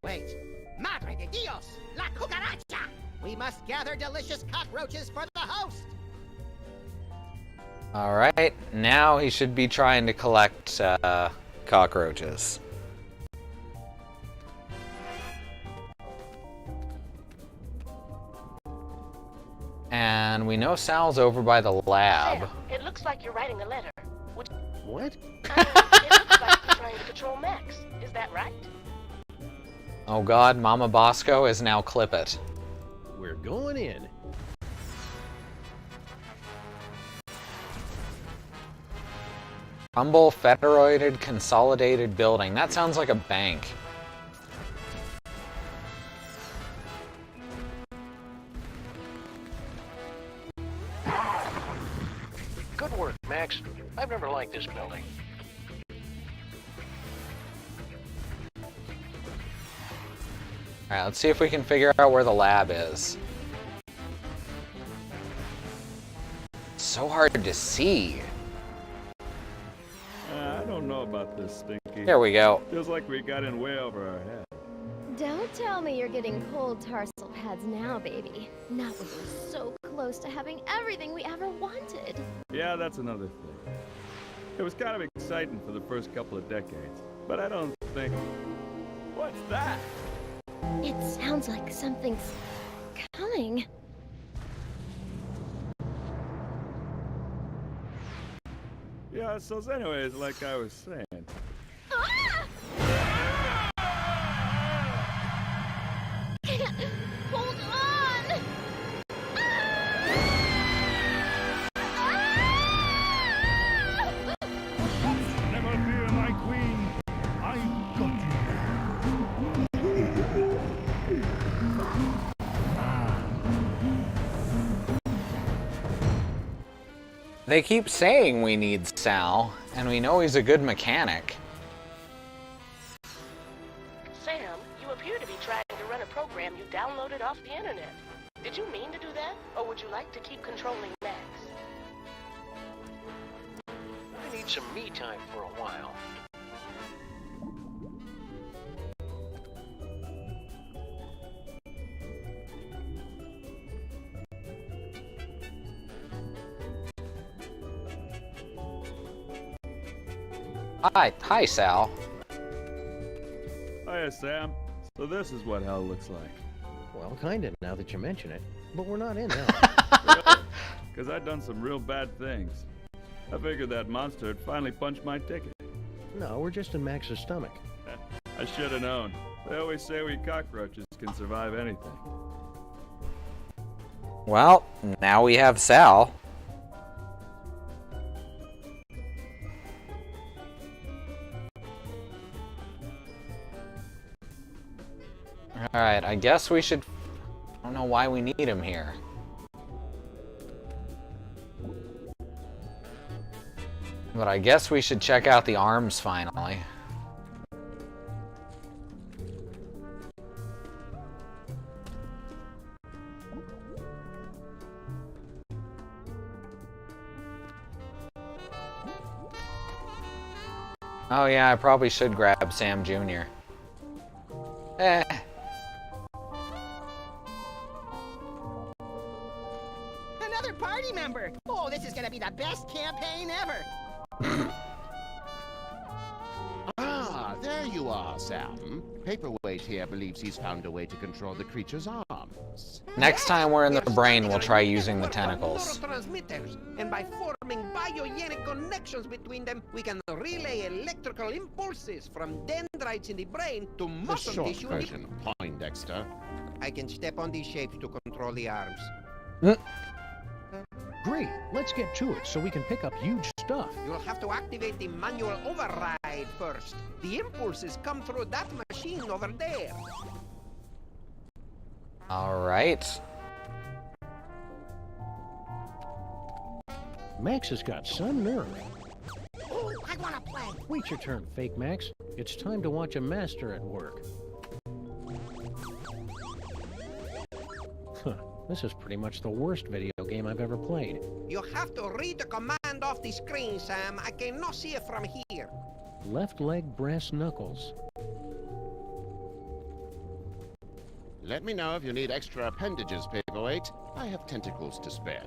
Wait. Madre de Dios! La cucaracha! We must gather delicious cockroaches for the host! Alright, now he should be trying to collect cockroaches. And we know Sal's over by the lab. Sam, it looks like you're writing a letter. What? It looks like you're trying to control Max. Is that right? Oh god, Mama Bosco is now Clip It. We're going in. Humble Federated Consolidated Building. That sounds like a bank. Good work, Max. I've never liked this building. Alright, let's see if we can figure out where the lab is. It's so hard to see. I don't know about this, Stinky. Here we go. Feels like we got in way over our head. Don't tell me you're getting cold tarsal pads now, baby. Not when we're so close to having everything we ever wanted. Yeah, that's another thing. It was kind of exciting for the first couple of decades, but I don't think... What's that? It sounds like something's coming. Yeah, so anyways, like I was saying... Hold on! Never fear, my queen. I got They keep saying we need Sal, and we know he's a good mechanic. Sam, you appear to be trying to run a program you downloaded off the internet. Did you mean to do that, or would you like to keep controlling Max? I need some me time for a while. Hi, Sal. Hiya, Sam. So this is what hell looks like. Well, kinda, now that you mention it. But we're not in hell. Because I've done some real bad things. I figured that monster had finally punched my ticket. No, we're just in Max's stomach. I should have known. They always say we cockroaches can survive anything. Well, now we have Sal. Alright, I guess we should... I don't know why we need him here. But I guess we should check out the arms finally. Oh yeah, I probably should grab Sam Jr. Another party member! Oh, this is gonna be the best campaign ever! Ah, there you are, Sam. Paperweight here believes he's found a way to control the creature's arms. Next time we're in the brain, we'll try using the tentacles. Neurotransmitters, and by forming biogenic connections between them, we can relay electrical impulses from dendrites in the brain to The muscle short tissue in the... version, Poindexter. I can step on these shapes to control the arms. Great, let's get to it so we can pick up huge stuff. You'll have to activate the manual override first. The impulses come through that machine over there. Alright. Max has got some nerve. Ooh, I wanna play. Wait your turn, Fake Max. It's time to watch a master at work. Huh, this is pretty much the worst video game I've ever played. You have to read the command off the screen, Sam. I cannot see it from here. Left leg brass knuckles. Let me know if you need extra appendages, Paperweight. I have tentacles to spare.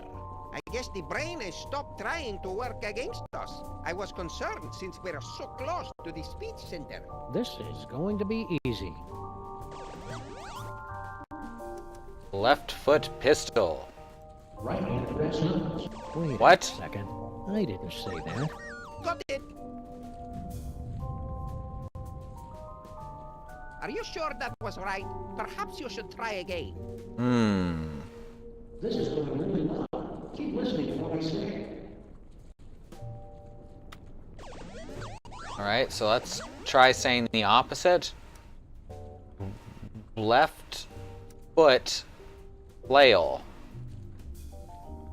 I guess the brain has stopped trying to work against us. I was concerned since we're so close to the speech center. This is going to be easy. Left foot pistol. Right hand brass knuckles. Wait What? a second. I didn't say that. Got it. Are you sure that was right? Perhaps you should try again. This is going really well. Keep listening to what I say. Alright, so let's try saying the opposite. Left foot flail.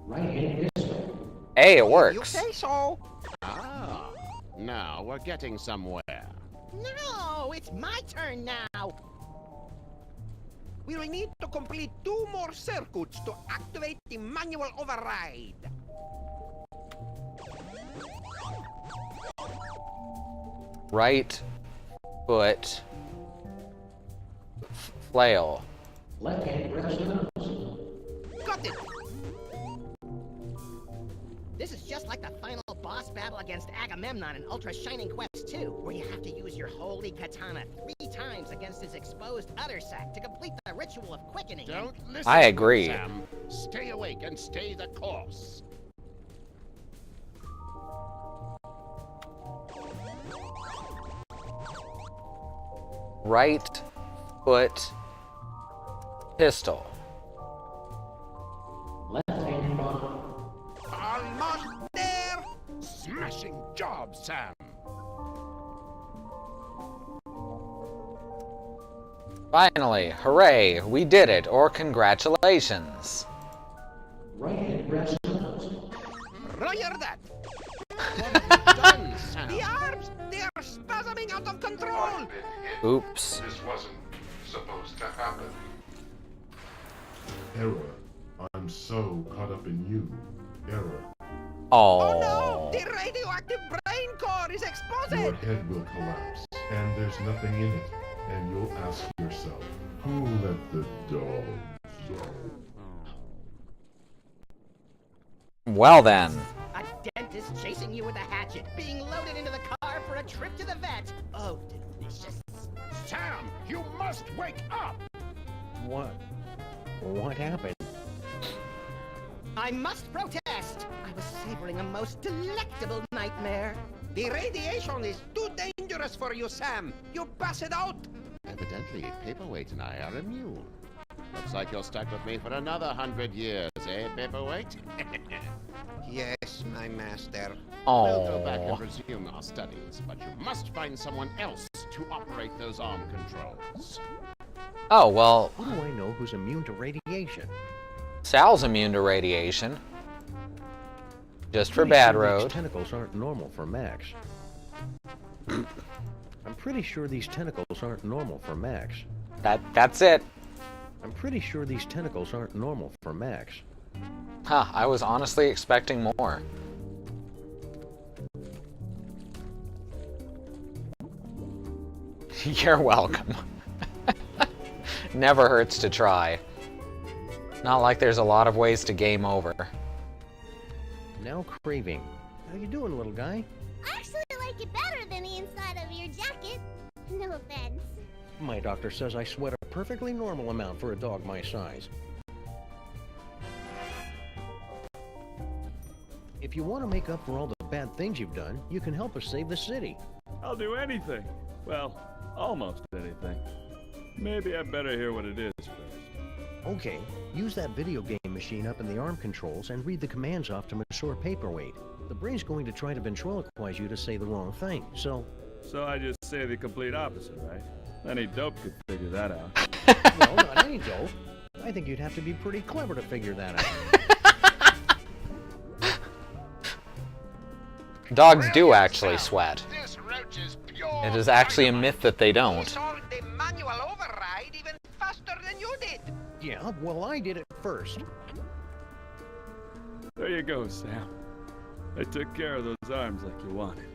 Right hand pistol. Hey, it works. You say so. Ah, now we're getting somewhere. No, it's my turn now. We will need to complete 2 more circuits to activate the manual override. Right foot flail. Left hand brass knuckles. Got it. This is just like the final boss battle against Agamemnon in Ultra Shining Quest 2, where you have to use your holy katana 3 times against his exposed udder sac to complete the ritual of quickening. Don't listen I to agree. him, Sam. Stay awake and stay the course. Right foot pistol. Left hand bottom. Almost there. Smashing job, Sam. Finally, hooray, we did it, or congratulations. Right hand brass knuckles. Roger that. Done, Sam. The arms, they are spasming out of control. Oops. This wasn't supposed to happen. Error. I'm so caught up in you. Error. Oh no! The radioactive brain core is exposed! Your head will collapse, and there's nothing in it. And you'll ask yourself, who let the dogs out? Well then. A dentist chasing you with a hatchet, being loaded into the car for a trip to the vet. Oh, delicious. Sam, you must wake up! What? What happened? I must protest! I was savoring a most delectable nightmare. The radiation is too dangerous for you, Sam. You pass it out. Evidently, Paperweight and I are immune. Looks like you're stuck with me for another 100 years, eh, Paperweight? Yes, my master. We'll go back and resume our studies, but you must find someone else to operate those arm controls. Oh, well, How do I know who's immune to radiation? Sal's immune to radiation. Just for Pretty Bad sure Road. These tentacles aren't normal for Max. I'm pretty sure these tentacles aren't normal for Max. That's it. I'm pretty sure these tentacles aren't normal for Max. Huh, I was honestly expecting more. You're welcome. Never hurts to try. Not like there's a lot of ways to game over. Now craving. How you doing, little guy? I actually like it better than the inside of your jacket. No offense. My doctor says I sweat a perfectly normal amount for a dog my size. If you want to make up for all the bad things you've done, you can help us save the city. I'll do anything. Well, almost anything. Maybe I better hear what it is first. Okay, use that video game machine up in the arm controls and read the commands off to Monsieur Paperweight. The brain's going to try to ventriloquize you to say the wrong thing, so... So I just say the complete opposite, right? Any dope could figure that out. No, not any dope. I think you'd have to be pretty clever to figure that out. Dogs do actually sweat. It is actually a myth that they don't. Solved the manual override even faster than you did. Yeah, well, I did it first. There you go, Sam. I took care of those arms like you wanted.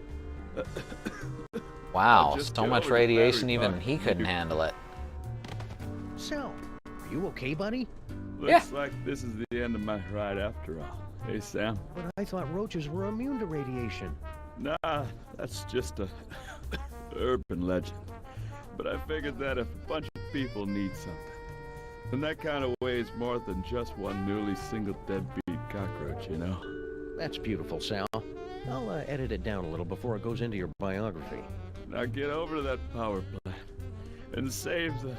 Wow, Just so get much over the radiation, battery even part. he couldn't handle it. Sal, are you okay, buddy? Looks like this is the end of my ride after all. Hey, Sam. But I thought roaches were immune to radiation. Nah, that's just a urban legend. But I figured that if a bunch of people need something, then that kind of weighs more than just one newly single deadbeat cockroach, you know? That's beautiful, Sal. I'll edit it down a little before it goes into your biography. Now get over to that power plant and save the...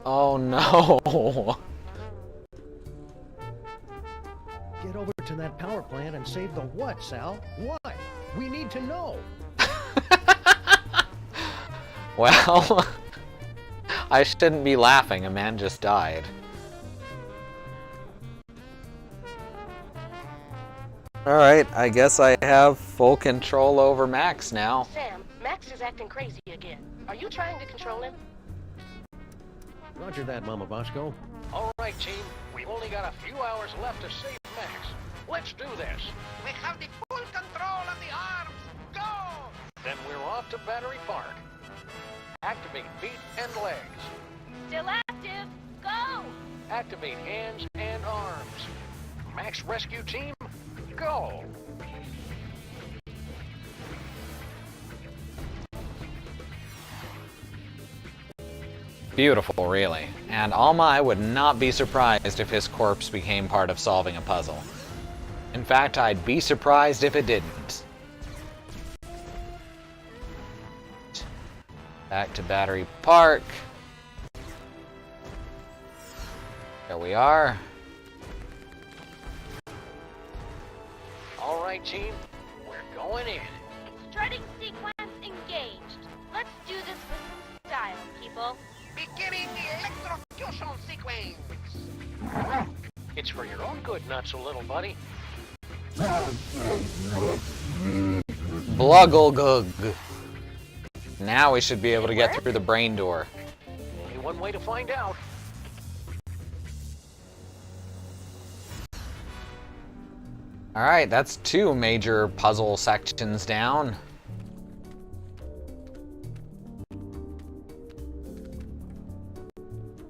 Oh no! Get over to that power plant and save the what, Sal? What? We need to know. Well, I shouldn't be laughing. A man just died. Alright, I guess I have full control over Max now. Sam, Max is acting crazy again. Are you trying to control him? Roger that, Mama Bosco. All right, team. We've only got a few hours left to save Max. Let's do this. We have the full control of the arms. Go! Then we're off to Battery Park. Activate feet and legs. Still active. Go! Activate hands and arms. Max Rescue Team, go! Beautiful, really. And Alma would not be surprised if his corpse became part of solving a puzzle. In fact, I'd be surprised if it didn't. Back to Battery Park. There we are. All right, team. We're going in. Strutting sequence engaged. Let's do this with some style, people. Beginning the electrocution sequence. It's for your own good, not so little buddy. Blugglegug. Now we should be able to get through the brain door. Only one way to find out. Alright, that's 2 major puzzle sections down.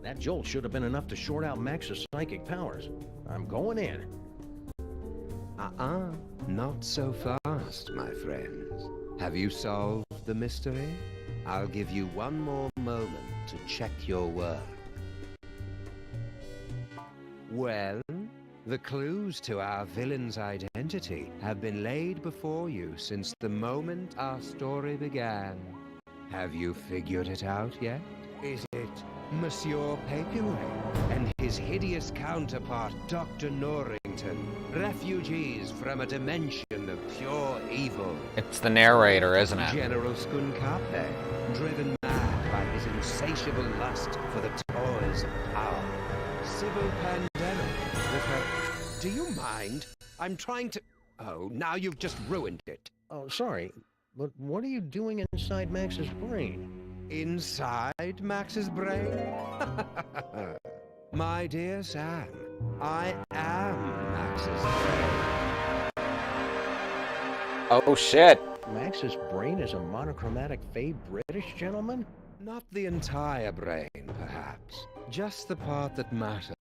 That jolt should have been enough to short out Max's psychic powers. I'm going in. Not so fast, my friends. Have you solved the mystery? I'll give you one more moment to check your work. Well, the clues to our villain's identity have been laid before you since the moment our story began. Have you figured it out yet? Is it Monsieur Paperweight and his hideous counterpart, Dr. Norrington, refugees from a dimension of pure evil? It's the narrator, isn't it? General Skunkape, driven mad by his insatiable lust for the toys of power. Civil Pandemic with her... Do you mind? I'm trying to... Oh, now you've just ruined it. Oh, sorry, but what are you doing inside Max's brain? Inside Max's brain? My dear Sam, I am Max's brain. Oh shit. Max's brain is a monochromatic fey British gentleman? Not the entire brain, perhaps. Just the part that matters.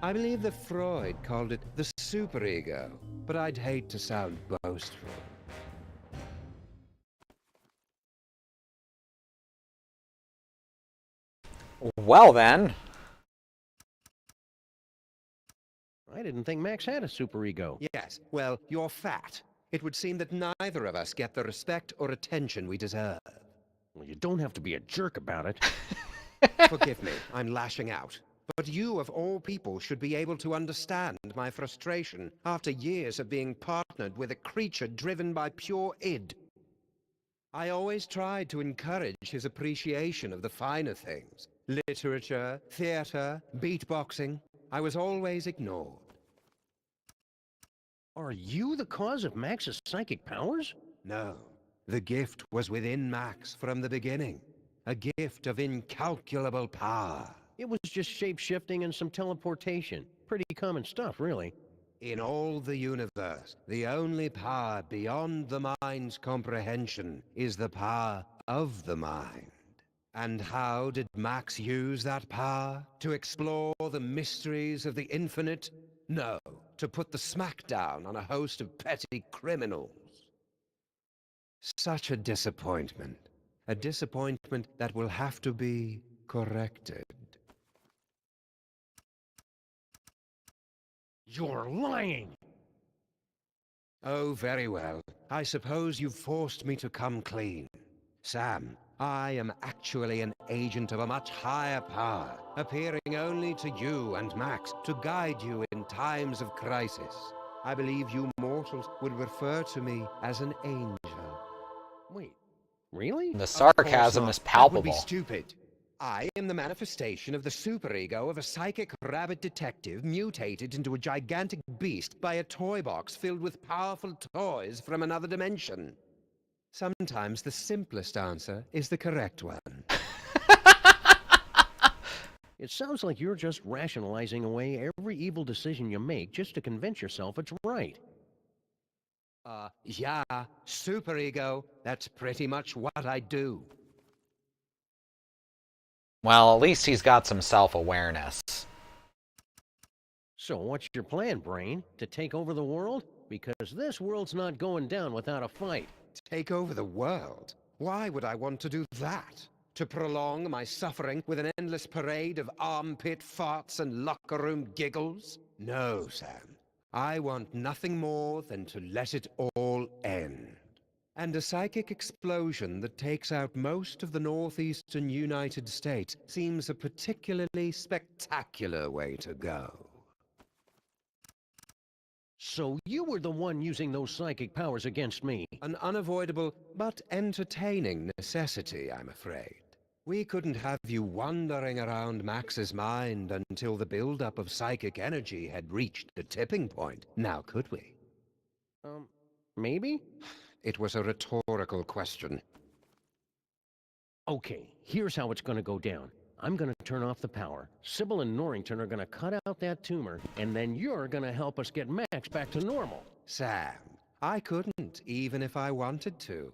I believe that Freud called it the superego, but I'd hate to sound boastful. Well then. I didn't think Max had a superego. Yes, well, you're fat. It would seem that neither of us get the respect or attention we deserve. Well, you don't have to be a jerk about it. Forgive me, I'm lashing out. But you, of all people, should be able to understand my frustration after years of being partnered with a creature driven by pure id. I always tried to encourage his appreciation of the finer things. Literature, theater, beatboxing. I was always ignored. Are you the cause of Max's psychic powers? No. The gift was within Max from the beginning. A gift of incalculable power. It was just shape-shifting and some teleportation. Pretty common stuff, really. In all the universe, the only power beyond the mind's comprehension is the power of the mind. And how did Max use that power? To explore the mysteries of the infinite? No, to put the smackdown on a host of petty criminals. Such a disappointment. A disappointment that will have to be corrected. You're lying! Oh, very well. I suppose you've forced me to come clean. Sam, I am actually an agent of a much higher power, appearing only to you and Max to guide you in times of crisis. I believe you mortals would refer to me as an angel. Wait, really? The sarcasm is palpable. That would be stupid. I am the manifestation of the superego of a psychic rabbit detective mutated into a gigantic beast by a toy box filled with powerful toys from another dimension. Sometimes the simplest answer is the correct one. It sounds like you're just rationalizing away every evil decision you make just to convince yourself it's right. Yeah, superego. That's pretty much what I do. Well, at least he's got some self-awareness. So what's your plan, Brain? To take over the world? Because this world's not going down without a fight. Take over the world? Why would I want to do that? To prolong my suffering with an endless parade of armpit farts and locker room giggles? No, Sam. I want nothing more than to let it all end. And a psychic explosion that takes out most of the northeastern United States seems a particularly spectacular way to go. So you were the one using those psychic powers against me? An unavoidable but entertaining necessity, I'm afraid. We couldn't have you wandering around Max's mind until the buildup of psychic energy had reached the tipping point, now could we? Maybe? It was a rhetorical question. Okay, here's how it's gonna go down. I'm gonna turn off the power. Sybil and Norrington are gonna cut out that tumor, and then you're gonna help us get Max back to normal. Sam, I couldn't, even if I wanted to.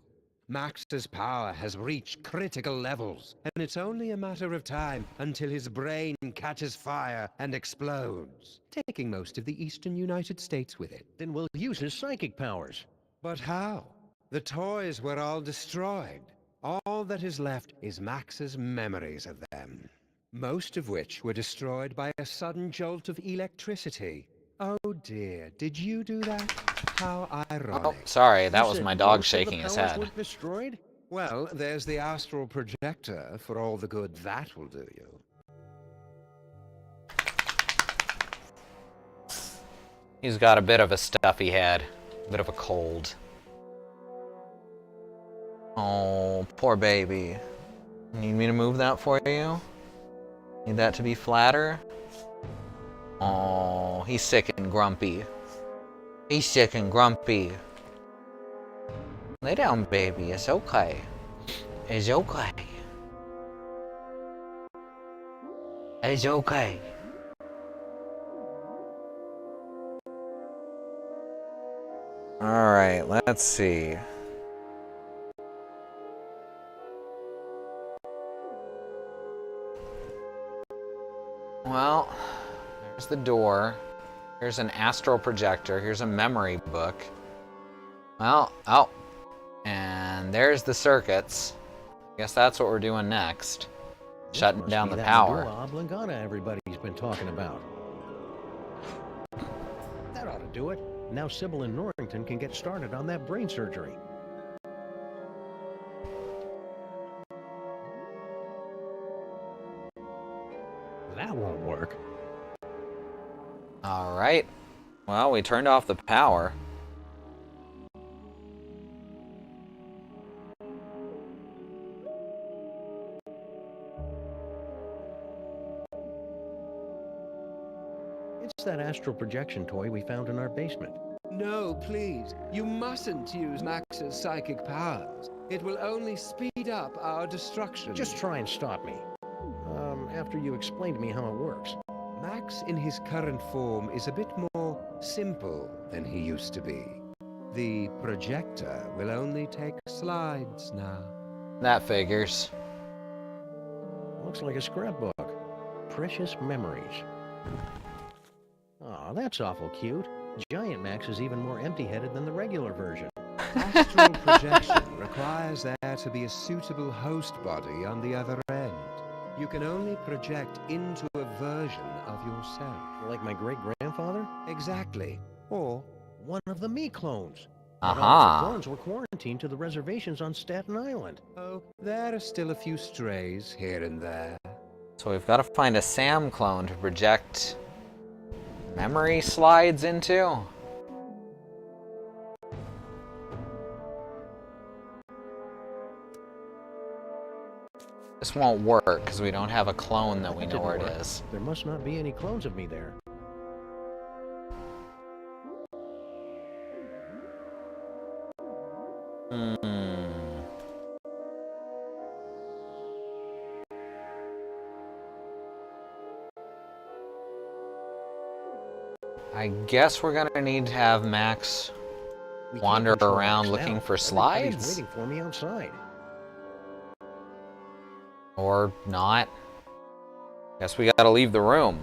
Max's power has reached critical levels, and it's only a matter of time until his brain catches fire and explodes, taking most of the eastern United States with it. Then we'll use his psychic powers. But how? The toys were all destroyed. All that is left is Max's memories of them, most of which were destroyed by a sudden jolt of electricity. Oh dear, did you do that? How ironic. Oh, sorry, that was my dog shaking his head. Destroyed? Well, there's the astral projector for all the good that will do you. He's got a bit of a stuffy head, a bit of a cold. Oh, poor baby. Need me to move that for you? Need that to be flatter? Oh, he's sick and grumpy. He's sick and grumpy. Lay down, baby. It's okay. It's okay. It's okay. Alright, let's see. Well, there's the door. Here's an astral projector. Here's a memory book. Well, oh. And there's the circuits. Guess that's what we're doing next. Shutting down the power. Oblongata everybody's been talking about. That ought to do it. Now Sybil and Norrington can get started on that brain surgery. that won't work. Alright. Well, we turned off the power. It's that astral projection toy we found in our basement. No, please. You mustn't use Max's psychic powers. It will only speed up our destruction. Just try and stop me. After you explain to me how it works. Max in his current form is a bit more simple than he used to be. The projector will only take slides now. That figures. Looks like a scrapbook. Precious memories. Aw, that's awful cute. Giant Max is even more empty-headed than the regular version. Astral projection requires there to be a suitable host body on the other end. You can only project into a version of yourself. Like my great-grandfather? Exactly. Or one of the me clones. Aha. But all the clones were quarantined to the reservations on Staten Island. Oh, there are still a few strays here and there. So we've got to find a Sam clone to project memory slides into. This won't work because we don't have a clone that we know where it is. There must not be any clones of me there. I guess we're gonna need to have Max We can't wander control around Max looking now. for Everybody's slides. waiting for me outside. Or not. Guess we gotta leave the room.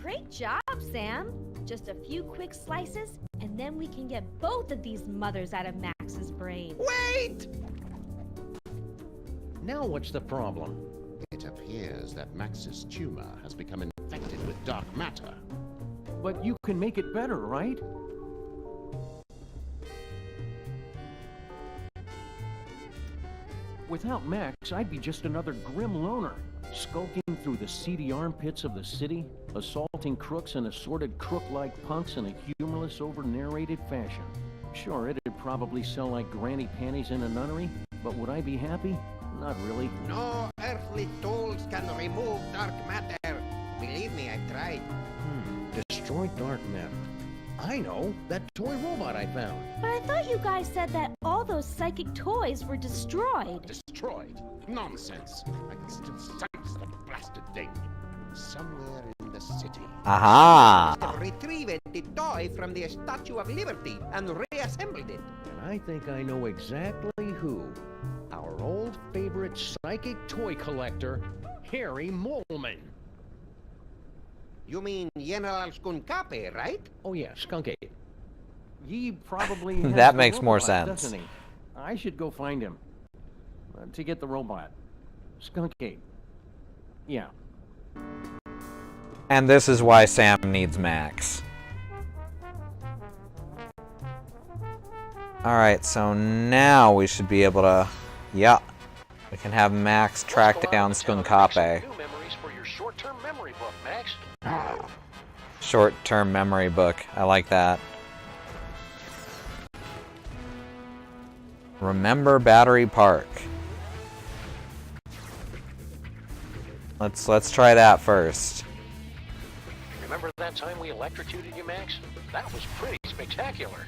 Great job, Sam. Just a few quick slices, and then we can get both of these mothers out of Max's brain. Wait! Now what's the problem? It appears that Max's tumor has become infected with dark matter. But you can make it better, right? Without Max, I'd be just another grim loner, skulking through the seedy armpits of the city, assaulting crooks and assorted crook-like punks in a humorless, over-narrated fashion. Sure, it'd probably sell like granny panties in a nunnery, but would I be happy? Not really. No earthly tools can remove dark matter. Believe me, I've tried. Destroy dark matter. I know, that toy robot I found. But I thought you guys said that all those psychic toys were destroyed. Destroyed? Nonsense. I can still sense the blasted thing. Somewhere in the city. Aha! Retrieved the toy from the Statue of Liberty and reassembled it. And I think I know exactly who. Our old favorite psychic toy collector, Harry Moleman. You mean General Skunkape, right? Oh yeah, Skunkade. He probably has That the makes more robot, sense. doesn't he? I should go find him. To get the robot. Skunkade. Yeah. And this is why Sam needs Max. Alright, so now we should be able to... Yeah. We can have Max track down Skunkape. New memories for your short-term memory book, Max. Short-term memory book. I like that. Remember Battery Park. Let's try that first. Remember that time we electrocuted you, Max? That was pretty spectacular.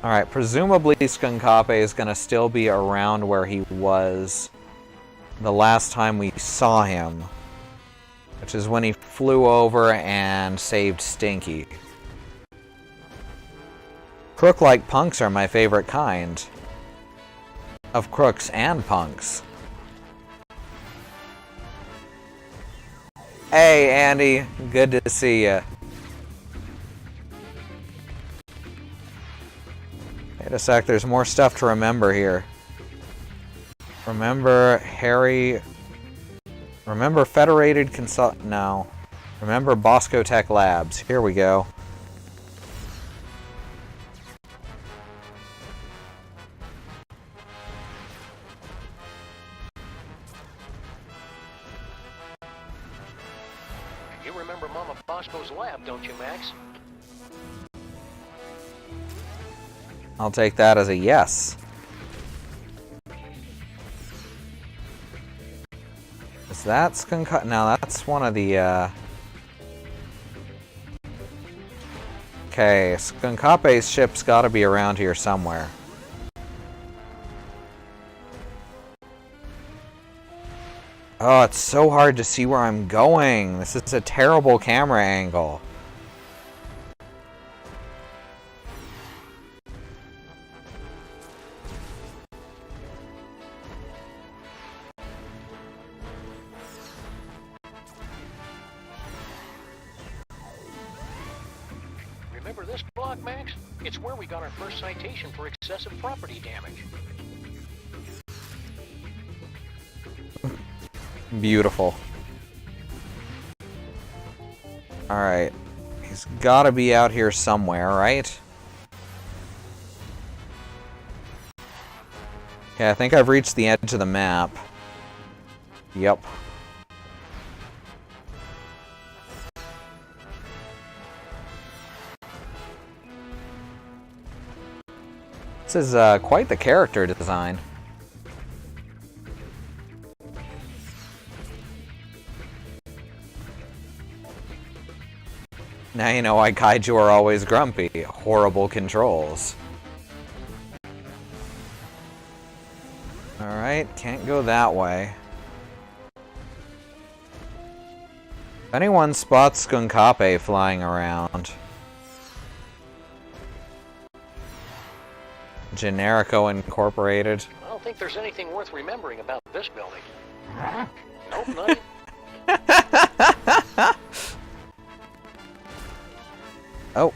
Alright, presumably Skunkape is going to still be around where he was the last time we saw him, which is when he flew over and saved Stinky. Crook-like punks are my favorite kind of crooks and punks. Hey, Andy. Good to see you. Wait a sec, there's more stuff to remember here. Remember Harry... Remember Federated Consult... No. Remember Bosco Tech Labs. Here we go. You remember Mama Bosco's lab, don't you, Max? I'll take that as a yes. Is that Skunk? No, that's one of the, Okay, Skunkape's ship's gotta be around here somewhere. Oh, it's so hard to see where I'm going. This is a terrible camera angle. Remember this block, Max? It's where we got our first citation for excessive property damage. Beautiful. Alright. He's gotta be out here somewhere, right? Okay, I think I've reached the edge of the map. Yep. This is quite the character design. Now you know why kaiju are always grumpy. Horrible controls. Alright, can't go that way. If anyone spots Skunkape flying around. Generico Incorporated. I don't think there's anything worth remembering about this building. Nope, nothing. Oh.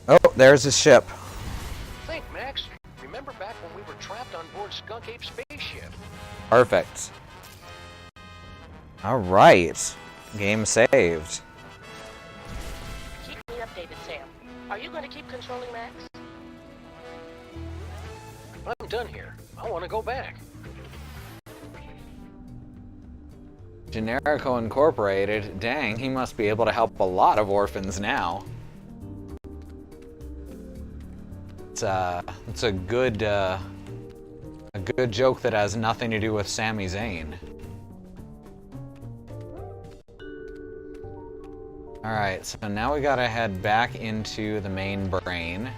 Oh, there's his ship. Think, Max. Remember back when we were trapped on board Skunk Ape's spaceship? Perfect. Alright. Game saved. Keep me updated, Sam. Are you going to keep controlling Max? I'm done here. I want to go back. Generico Incorporated. Dang, he must be able to help a lot of orphans now. It's a good joke that has nothing to do with Sami Zayn. Alright, so now we gotta head back into the main brain.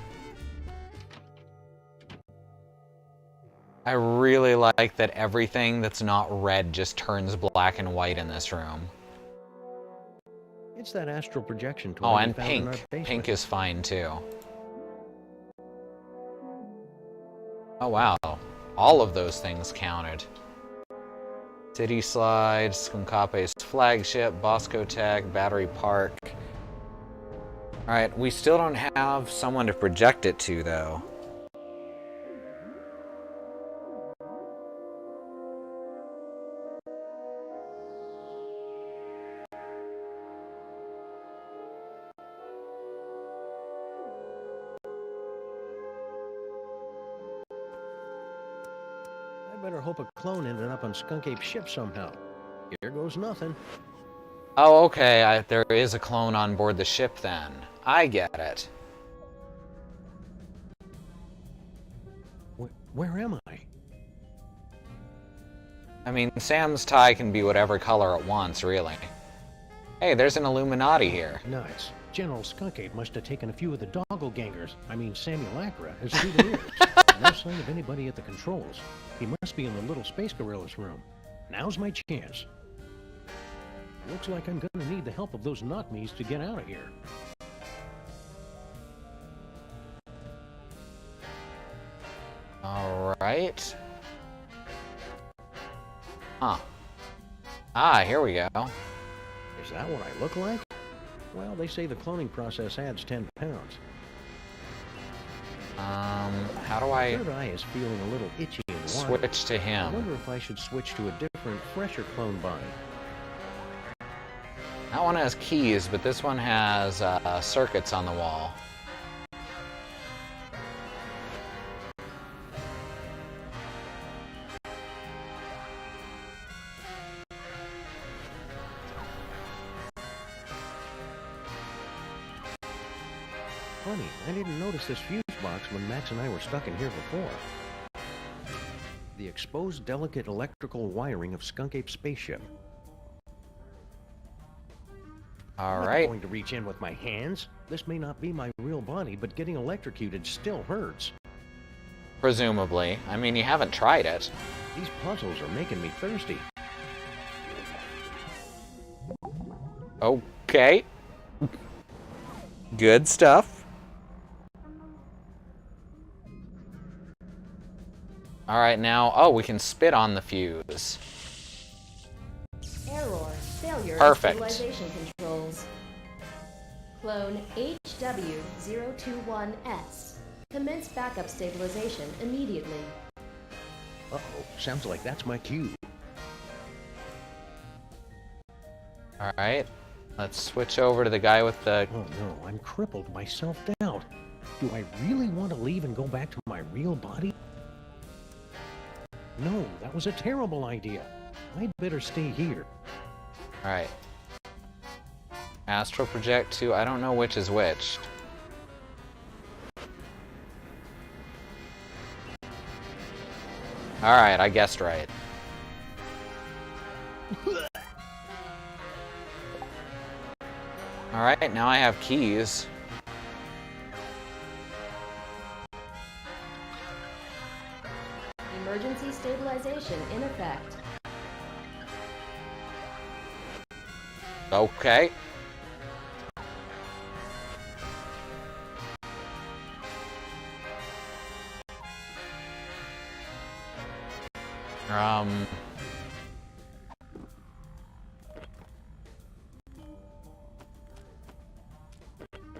I really like that everything that's not red just turns black and white in this room. It's that astral projection toy. Oh, and pink. Pink is fine too. Oh wow, all of those things counted. City Slide, Skunkape's flagship, Bosco Tech, Battery Park. Alright, we still don't have someone to project it to though. I better hope a clone ended up on Skunk Ape's ship somehow. Here goes nothing. Oh, okay, there is a clone on board the ship then. I get it. Where am I? I mean, Sam's tie can be whatever color it wants, really. Hey, there's an Illuminati here. Nice. General Skunk Ape must have taken a few of the doppelgangers, Samuel Acra, as souvenirs. No sign of anybody at the controls. He must be in the little space gorilla's room. Now's my chance. Looks like I'm gonna need the help of those not-me's to get out of here. Alright. Huh. Ah, here we go. Is that what I look like? Well, they say the cloning process adds 10 pounds. How do I... Third eye is feeling a little itchy and wild. Switch to him. I wonder if I should switch to a different, fresher clone body. That one has keys, but this one has circuits on the wall. Funny, I didn't notice this fuse box when Max and I were stuck in here before. The exposed delicate electrical wiring of Skunk Ape's spaceship. All I'm right. not going to reach in with my hands. This may not be my real body, but getting electrocuted still hurts. Presumably. I mean, you haven't tried it. These puzzles are making me thirsty. Okay. Good stuff. All right, now, oh, we can spit on the fuse. Error. Failure Perfect. of stabilization controls. Clone HW021S. Commence backup stabilization immediately. Uh-oh, sounds like that's my cue. All right, let's switch over to the guy with the... Oh no, I'm crippled by self-doubt. Do I really want to leave and go back to my real body? No, that was a terrible idea. I'd better stay here. All right. Astral project to, I don't know which is which. All right, I guessed right. All right, now I have keys. Emergency stabilization in effect. Okay.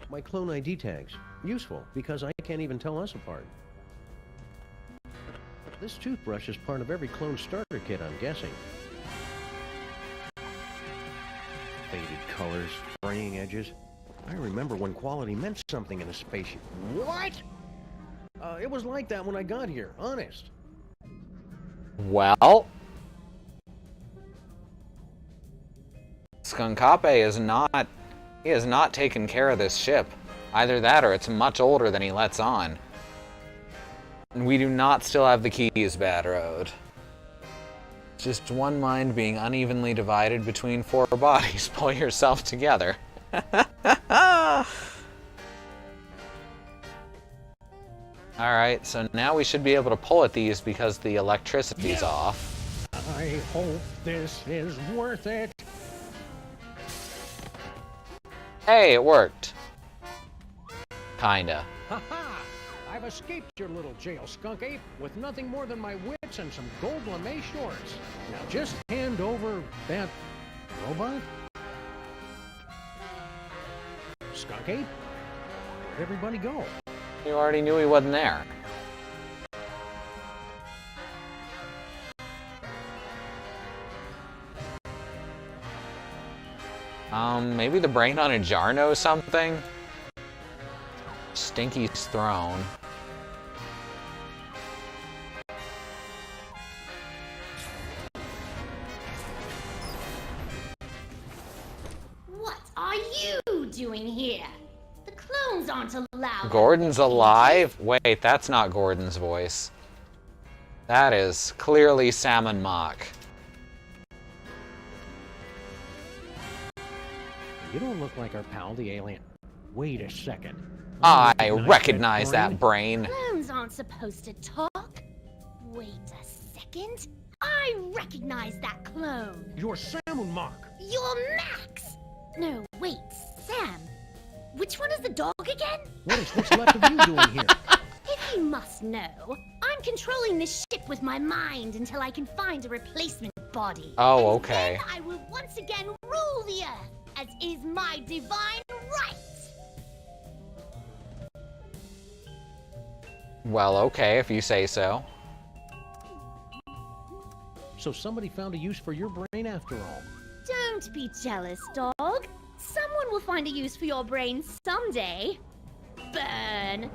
My clone ID tags. Useful, because I can't even tell us apart. This toothbrush is part of every clone starter kit, I'm guessing. Faded colors, fraying edges. I remember when quality meant something in a spaceship. What? It was like that when I got here, honest. Well, Skunkape is not... He has not taken care of this ship. Either that or it's much older than he lets on. And we do not still have the keys, Bad Road. Just one mind being unevenly divided between 4 bodies. Pull yourself together. Alright, so now we should be able to pull at these because the electricity's off. I hope this is worth it. Hey, it worked. Kinda. Ha-ha! I've escaped your little jail, Skunk Ape, with nothing more than my wits and some gold lame shorts. Now just hand over that robot? Skunk Ape? Where'd everybody go? You already knew he wasn't there. Maybe the brain on a jar knows something? Stinky's throne. What are you doing here? The clones aren't allowed. Gordon's alive? Wait, that's not Gordon's voice. That is clearly Salmon Mock. You don't look like our pal, the alien. Wait a second. I recognize that brain. Clones aren't supposed to talk. Wait a second. I recognize that clone. You're Salmon Mock. You're Max. No, wait, Sam. Which one is the dog again? What is what's left of you doing here? If you must know, I'm controlling this ship with my mind until I can find a replacement body. Oh, okay. Then I will once again rule the earth, as is my divine right. Well, okay, if you say so. So somebody found a use for your brain after all. Don't be jealous, dog. Someone will find a use for your brain someday. Burn.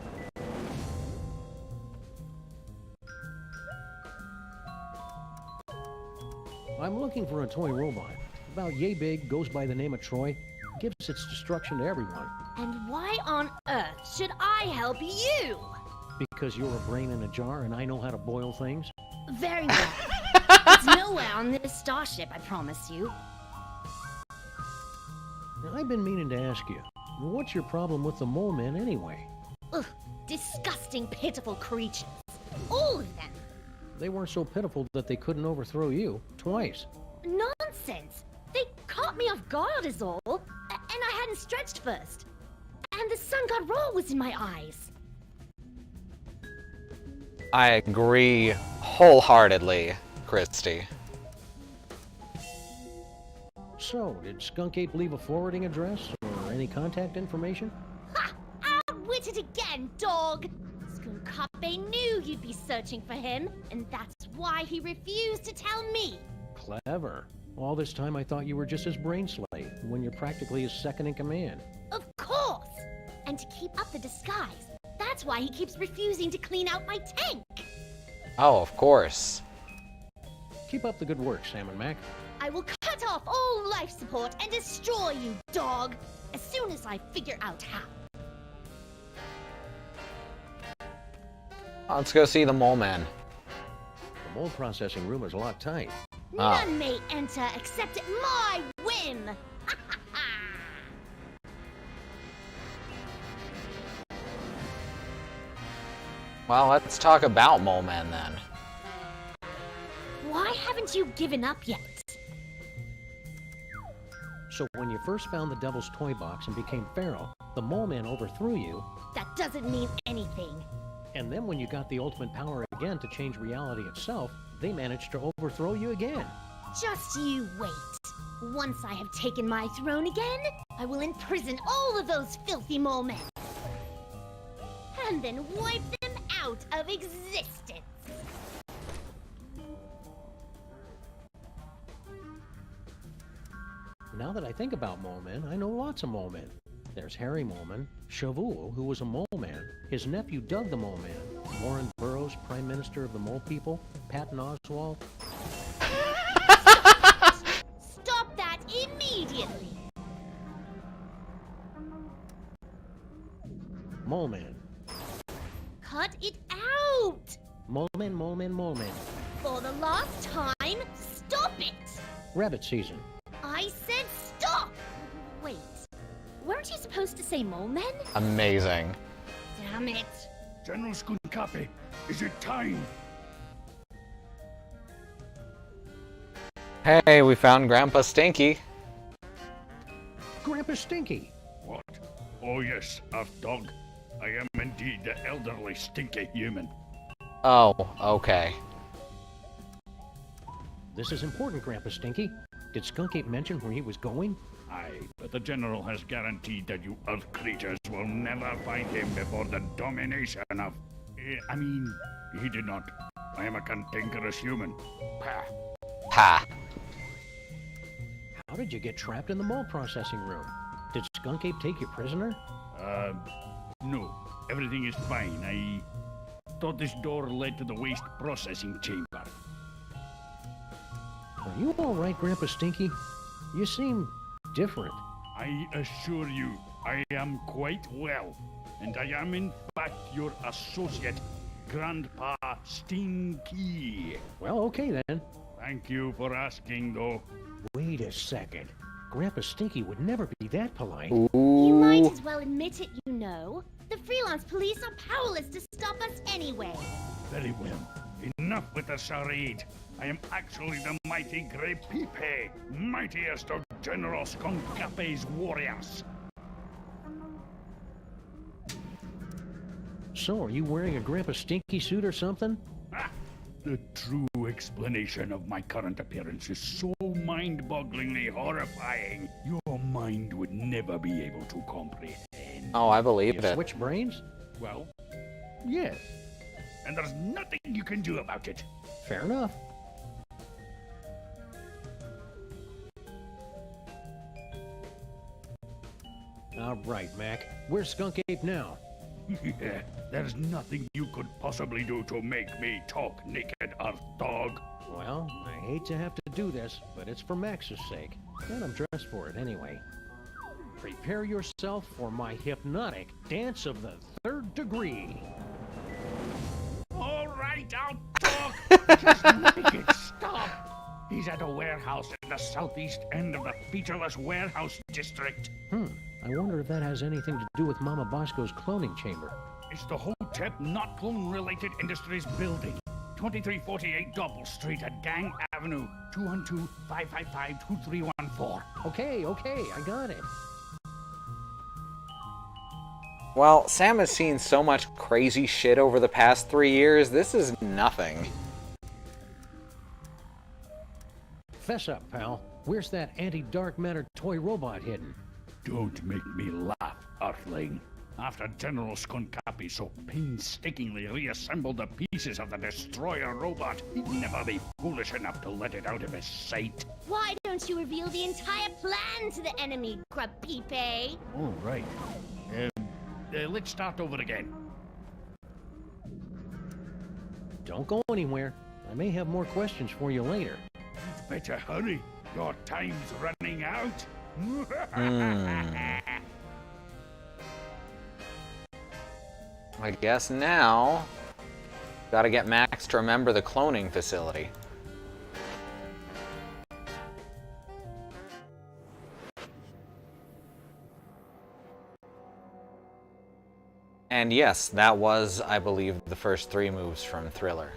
I'm looking for a toy robot. About yay big, goes by the name of Troy, gives its destruction to everyone. And why on earth should I help you? Because you're a brain in a jar and I know how to boil things? Very well. It's nowhere on this starship, I promise you. Now, I've been meaning to ask you, what's your problem with the mole men anyway? Ugh, disgusting, pitiful creatures. All of them. They weren't so pitiful that they couldn't overthrow you twice. Nonsense. They caught me off guard is all. And I hadn't stretched first. And the sun god roll was in my eyes. I agree wholeheartedly, Christy. So, did Skunk Ape leave a forwarding address or any contact information? Ha! Outwitted again, dog! Skunkape knew you'd be searching for him, and that's why he refused to tell me. Clever. All this time I thought you were just his brain slave, when you're practically his second in command. Of course! And to keep up the disguise, that's why he keeps refusing to clean out my tank. Oh, of course. Keep up the good work, Sam and Mac. I will cut off all life support and destroy you, dog, as soon as I figure out how. Let's go see the mole man. The mole processing room is locked tight. None may enter except at my whim. Well, let's talk about mole man then. Why haven't you given up yet? So when you first found the Devil's Toy Box and became Pharaoh, the Mole Man overthrew you. That doesn't mean anything. And then when you got the ultimate power again to change reality itself, they managed to overthrow you again. Just you wait. Once I have taken my throne again, I will imprison all of those filthy mole men. And then wipe them out of existence. Now that I think about mole men, I know lots of mole men. There's Harry Moleman, Shavul, who was a mole man, his nephew Doug the Mole Man, Warren Burroughs, Prime Minister of the Mole People, Patton Oswalt. Stop that immediately! Mole Man. Cut it out! Mole Man, Mole Man, Mole Man. For the last time, stop it! Rabbit season. I said stop! Wait, weren't you supposed to say mole men? Amazing. Damn it. General Skunkape, is it time? Hey, we found Grandpa Stinky. Grandpa Stinky. What? Oh yes, half-dog. I am indeed the elderly stinky human. Oh, okay. This is important, Grandpa Stinky. Did Skunk Ape mention where he was going? Aye, but the General has guaranteed that you Earth creatures will never find him before the domination of... I mean, he did not. I am a cantankerous human. Pah. Ha. How did you get trapped in the mole processing room? Did Skunk Ape take you prisoner? No. Everything is fine. I thought this door led to the waste processing chamber. Are you all right, Grandpa Stinky? You seem different. I assure you, I am quite well. And I am in fact your associate, Grandpa Stinky. Well, okay then. Thank you for asking, though. Wait a second. Grandpa Stinky would never be that polite. You might as well admit it, you know. The freelance police are powerless to stop us anyway. Very well. Enough with the charade. I am actually the mighty Grey Pipe, mightiest of General Skunkape's warriors. So, are you wearing a Grandpa Stinky suit or something? Ah, The true explanation of my current appearance is so mind-bogglingly horrifying, your mind would never be able to comprehend. Oh, I believe it. Switch brains? Well, Yes. and there's nothing you can do about it. Fair enough. All right, Mac. Where's Skunk Ape now? Yeah, there's nothing you could possibly do to make me talk naked, Earth Dog. Well, I hate to have to do this, but it's for Max's sake. And I'm dressed for it anyway. Prepare yourself for my hypnotic dance of the 3rd degree. All right, I'll talk. Just make it stop. He's at a warehouse in the southeast end of the featureless warehouse district. I wonder if that has anything to do with Mama Bosco's cloning chamber. It's the Hotep Not Clone-Related Industries building. 2348 Double Street at Gang Avenue, 212-555-2314. Okay, I got it. Well, Sam has seen so much crazy shit over the past 3 years, this is nothing. Fess up, pal. Where's that anti-dark matter toy robot hidden? Don't make me laugh, Earthling. After General Skunkapi so painstakingly reassembled the pieces of the destroyer robot, he'd never be foolish enough to let it out of his sight. Why don't you reveal the entire plan to the enemy, Grubpepe? All right. Let's start over again. Don't go anywhere. I may have more questions for you later. You'd better hurry. Your time's running out. I guess now, gotta get Max to remember the cloning facility. And yes, that was, I believe, the first 3 moves from Thriller.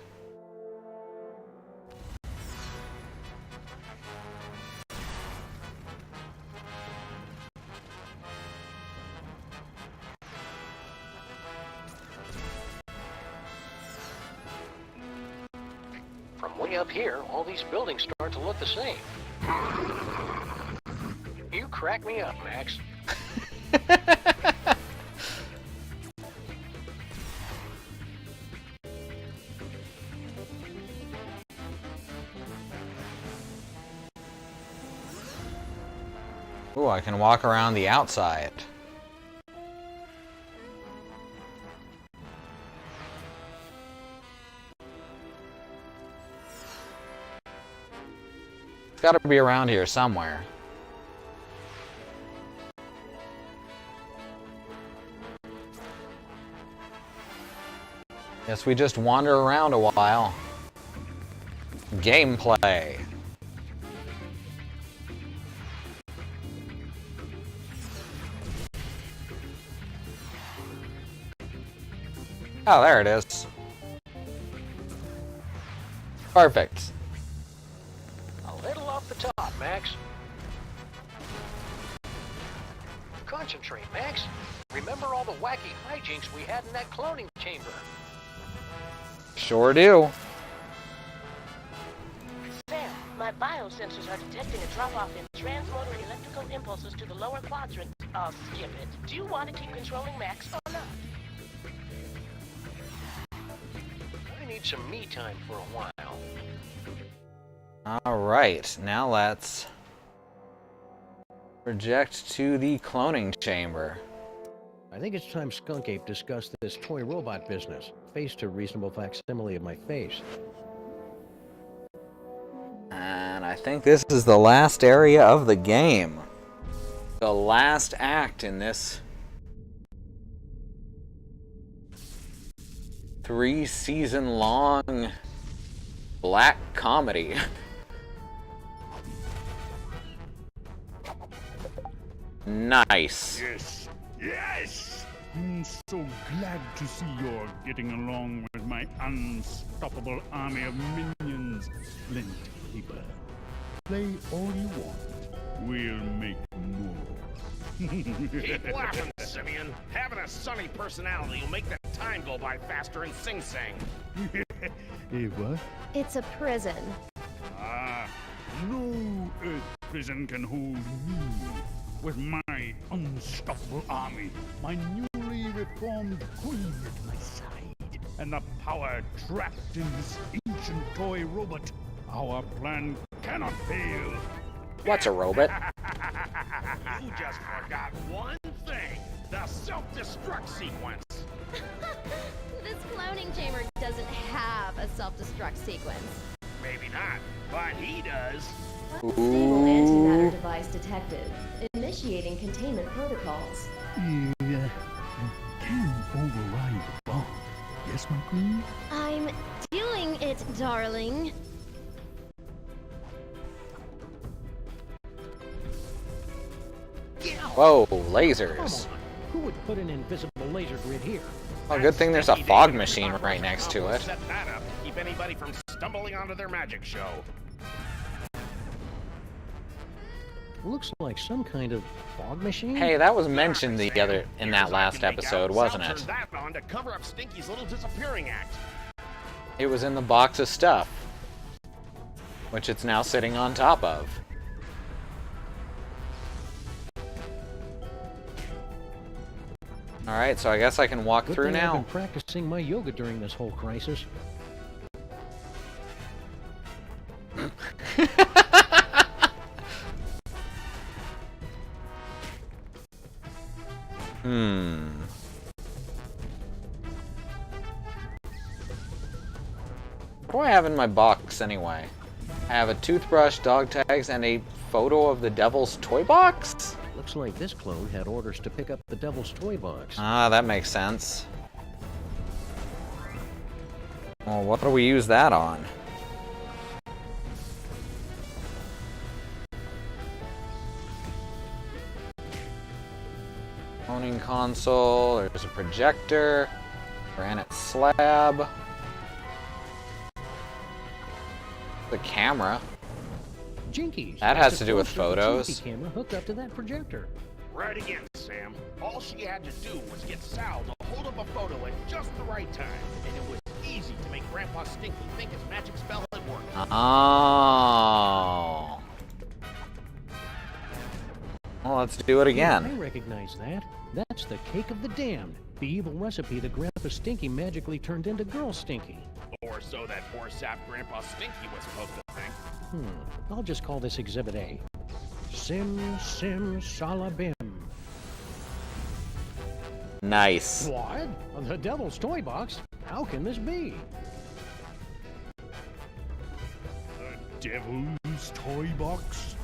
From way up here, all these buildings start to look the same. You crack me up, Max. Ooh, I can walk around the outside. It's gotta be around here somewhere. Guess we just wander around a while. Gameplay. Oh, there it is. Perfect. A little off the top, Max. Concentrate, Max. Remember all the wacky hijinks we had in that cloning chamber. Sure do. Sam, my biosensors are detecting a drop-off in transmotor electrical impulses to the lower quadrant. I'll skip it. Do you want to keep controlling Max or not? I need some me time for a while. Alright, now let's project to the cloning chamber. I think it's time Skunk Ape discussed this toy robot business. Faced a reasonable facsimile of my face. And I think this is the last area of the game. The last act in this 3-season-long black comedy. Nice. Yes, yes! I'm so glad to see you're getting along with my unstoppable army of minions. Flint Keeper. Play all you want. We'll make more. Keep laughing, Simeon. Having a sunny personality will make the time go by faster in Sing Sing. what? It's a prison. Ah, no Earth prison can hold me. With my unstoppable army, my newly reformed queen at my side, and the power trapped in this ancient toy robot, our plan cannot fail. What's a robot? You just forgot one thing. The self-destruct sequence. This cloning chamber doesn't have a self-destruct sequence. Maybe not, but he does. Unstable antimatter device detected. Initiating containment protocols. You can override the bomb. Yes, my queen? I'm doing it, darling. Whoa, lasers. Who would put an invisible laser grid here? Oh, good thing there's a fog machine right next to it. Set that up to keep anybody from stumbling onto their magic show. Looks like some kind of fog machine. Hey, that was mentioned in that last episode, wasn't it? Turned that on to cover up Stinky's little disappearing act. It was in the box of stuff, which it's now sitting on top of. Alright, so I guess I can walk through Good thing I've now. been practicing my yoga during this whole crisis. What do I have in my box anyway? I have a toothbrush, dog tags, and a photo of the devil's toy box? Looks like this clone had orders to pick up the devil's toy box. Ah, that makes sense. Well, what do we use that on? Cloning console, there's a projector, granite slab, the camera. Jinkies. That has to do with photos. Jinky camera hooked up to that projector. Right again, Sam. All she had to do was get Sal to hold up a photo at just the right time, and it was easy to make Grandpa Stinky think his magic spell had worked. Oh. Well, let's do it again. I recognize that. That's the cake of the damned. The evil recipe that Grandpa Stinky magically turned into Girl Stinky. Or so that poor sap Grandpa Stinky was supposed to think. I'll just call this Exhibit A. Sim Salabim. Nice. What? The devil's toy box? How can this be? The devil's toy box?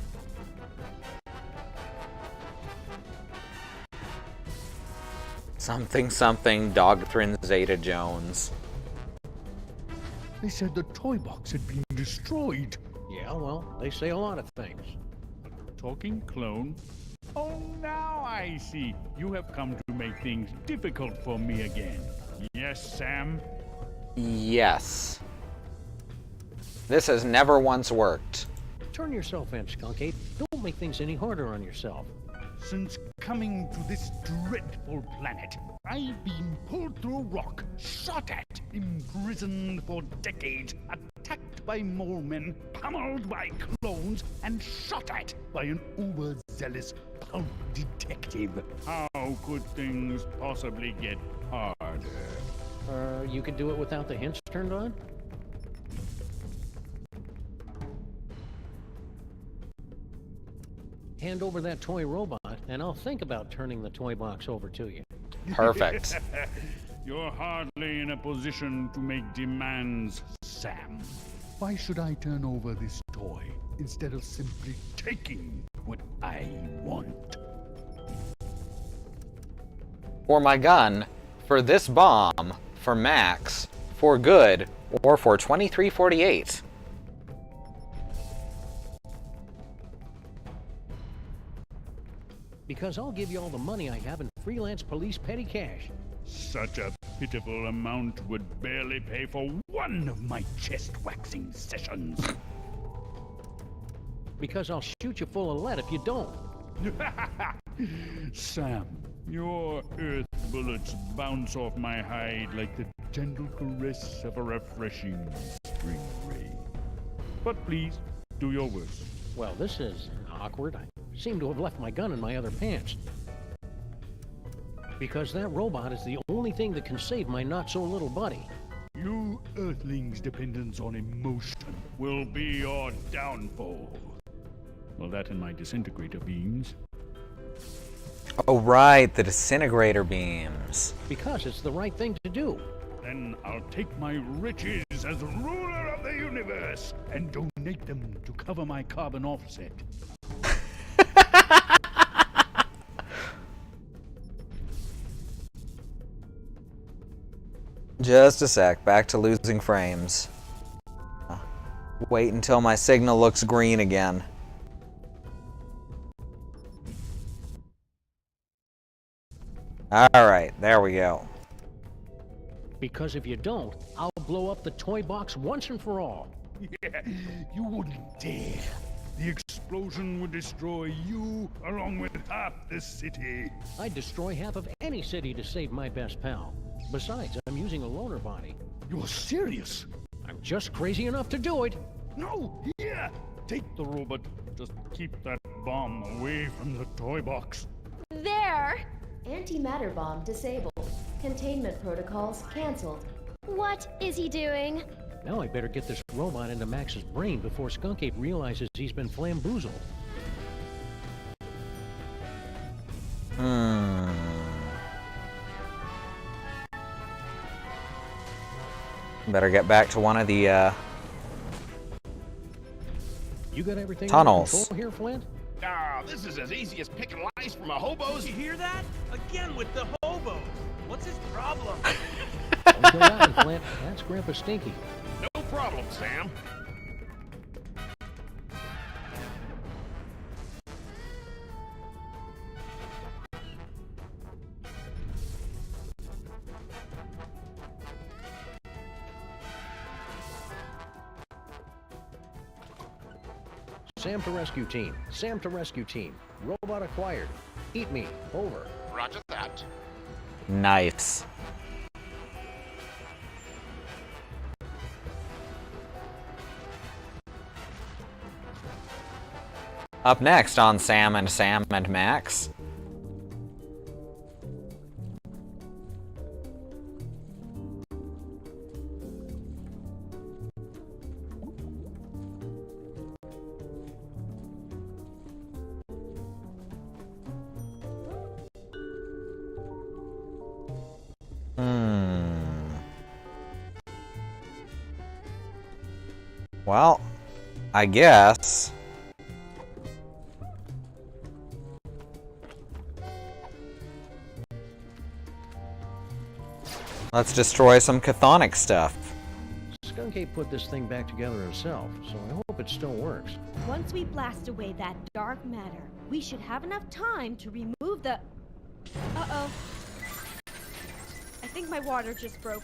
Something, Dogthrin Zeta Jones. They said the toy box had been destroyed. Yeah, well, they say a lot of things. Talking clone? Oh, now I see. You have come to make things difficult for me again. Yes, Sam? Yes. This has never once worked. Turn yourself in, Skunkade. Don't make things any harder on yourself. Since coming to this dreadful planet, I've been pulled through a rock, shot at, imprisoned for decades, attacked by mole men, pummeled by clones, and shot at by an overzealous pulp detective. How could things possibly get harder? You can do it without the hints turned on? Hand over that toy robot, and I'll think about turning the toy box over to you. Perfect. You're hardly in a position to make demands, Sam. Why should I turn over this toy instead of simply taking what I want? For my gun, for this bomb, for Max, for good, or for 2348. Because I'll give you all the money I have in freelance police petty cash. Such a pitiful amount would barely pay for one of my chest-waxing sessions. Because I'll shoot you full of lead if you don't. Sam, your Earth bullets bounce off my hide like the gentle caress of a refreshing spring rain. But please, do your worst. Well, this is awkward. I seem to have left my gun in my other pants. Because that robot is the only thing that can save my not-so-little buddy. You Earthlings' dependence on emotion will be your downfall. Well, that and my disintegrator beams. Oh, right, the disintegrator beams. Because it's the right thing to do. Then I'll take my riches as ruler of the universe and donate them to cover my carbon offset. Just a sec, back to losing frames. Wait until my signal looks green again. Alright, there we go. Because if you don't, I'll blow up the toy box once and for all. Yeah, you wouldn't dare. The explosion would destroy you along with half the city. I'd destroy half of any city to save my best pal. Besides, I'm using a loaner body. You're serious? I'm just crazy enough to do it. No, here! Take the robot. Just keep that bomb away from the toy box. There! Antimatter bomb disabled. Containment protocols canceled. What is he doing? Now I better get this robot into Max's brain before Skunk Ape realizes he's been flamboozled. Better get back to one of the You got everything tunnels. under control here, Flint? Ah, this is as easy as picking lice from a hobo's. You hear that? Again with the hobos. What's his problem? Don't go out, Flint. That's Grandpa Stinky. No problem, Sam. Sam to rescue team. Sam to rescue team. Robot acquired. Eat me. Over. Roger that. Nice. Up next on Sam and Max. Well, I guess. Let's destroy some chthonic stuff. Skunk Ape put this thing back together himself, so I hope it still works. Once we blast away that dark matter, we should have enough time to remove the... Uh-oh. I think my water just broke.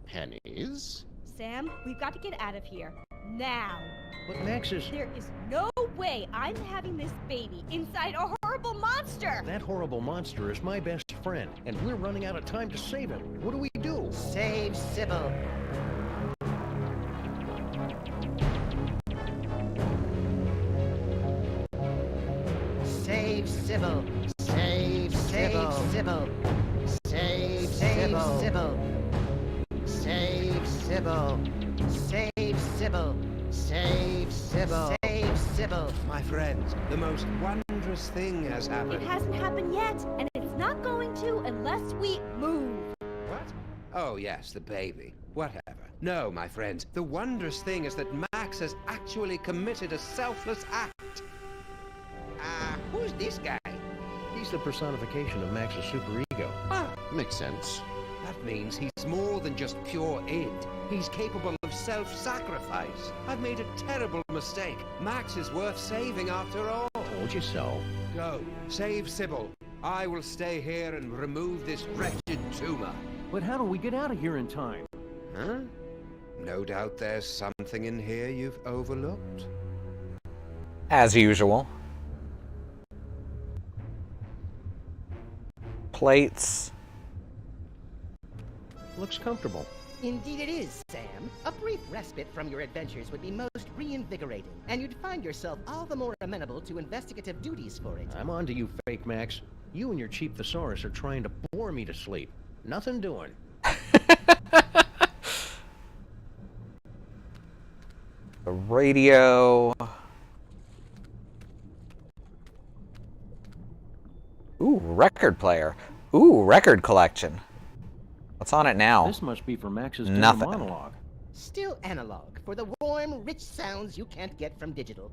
Pennies? Sam, we've got to get out of here. Now! But Max is... There is no way I'm having this baby inside a horrible monster! That horrible monster is my best friend, and we're running out of time to save him. What do we do? Save Sybil. Save Sybil. Save Sybil. Save Sybil. Save Sybil. Save Sybil. Save Sybil. Save Sybil. My friends, the most wondrous thing has It happened. hasn't happened yet, and it's not going to unless we move. What? Oh, yes, the baby. Whatever. No, my friends, the wondrous thing is that Max has actually committed a selfless act. Who's this guy? He's the personification of Max's superego. Makes sense. That means he's more than just pure id. He's capable of self-sacrifice. I've made a terrible mistake. Max is worth saving after all. Told you so. Go. Save Sybil. I will stay here and remove this wretched tumor. But how do we get out of here in time? Huh? No doubt there's something in here you've overlooked. As usual. plates. Looks comfortable. Indeed it is, Sam. A brief respite from your adventures would be most reinvigorating, and you'd find yourself all the more amenable to investigative duties for it. I'm on to you, Fake Max. You and your cheap thesaurus are trying to bore me to sleep. Nothing doing. The radio. Ooh, record player. Ooh, record collection. What's on it now? This must be for Max's dinner Nothing. monologue. Still analog, for the warm, rich sounds you can't get from digital.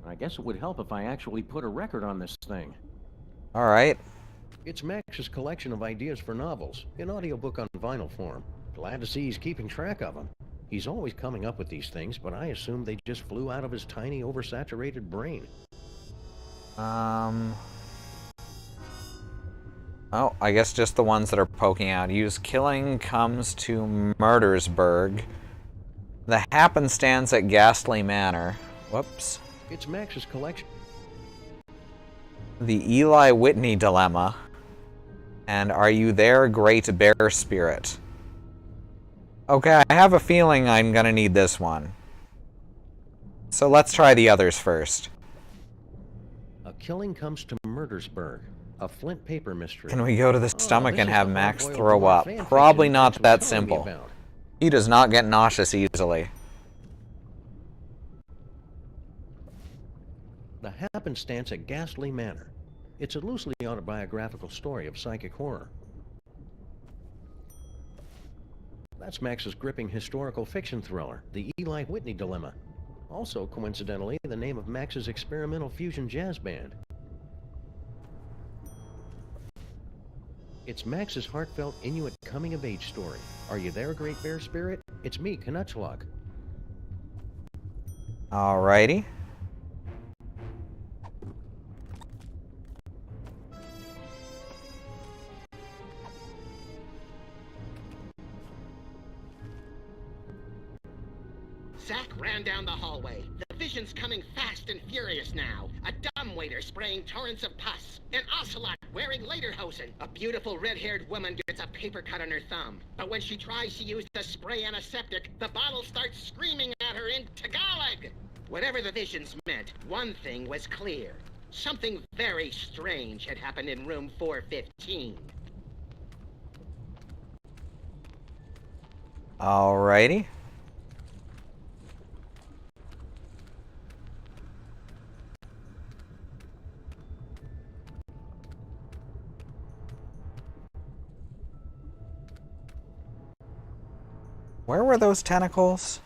I guess it would help if I actually put a record on this thing. All right. It's Max's collection of ideas for novels, in audiobook on vinyl form. Glad to see he's keeping track of them. He's always coming up with these things, but I assume they just flew out of his tiny, oversaturated brain. Oh, I guess just the ones that are poking out. Use killing comes to Murdersburg. The happenstance at Ghastly Manor. Whoops. It's Max's collection. The Eli Whitney dilemma. And Are You There, Great Bear Spirit? Okay, I have a feeling I'm gonna need this one. So let's try the others first. A killing comes to Murdersburg. A Flint paper mystery. Can we go to the stomach this and is have the Max hard-boiled throw noir up? fan Probably fiction not Max was that telling me simple. about. He does not get nauseous easily. The happenstance at Ghastly Manor. It's a loosely autobiographical story of psychic horror. That's Max's gripping historical fiction thriller, The Eli Whitney Dilemma. Also, coincidentally, the name of Max's experimental fusion jazz band. It's Max's heartfelt Inuit coming-of-age story. Are You There, Great Bear Spirit? It's me, Knutschlock. Alrighty. Zack ran down the hallway. The vision's coming fast and furious now. A dumbwaiter spraying torrents of pus. An ocelot wearing lederhosen. A beautiful red-haired woman gets a paper cut on her thumb. But when she tries to use the spray antiseptic, the bottle starts screaming at her in Tagalog. Whatever the visions meant, one thing was clear. Something very strange had happened in room 415. Alrighty. Where were those tentacles?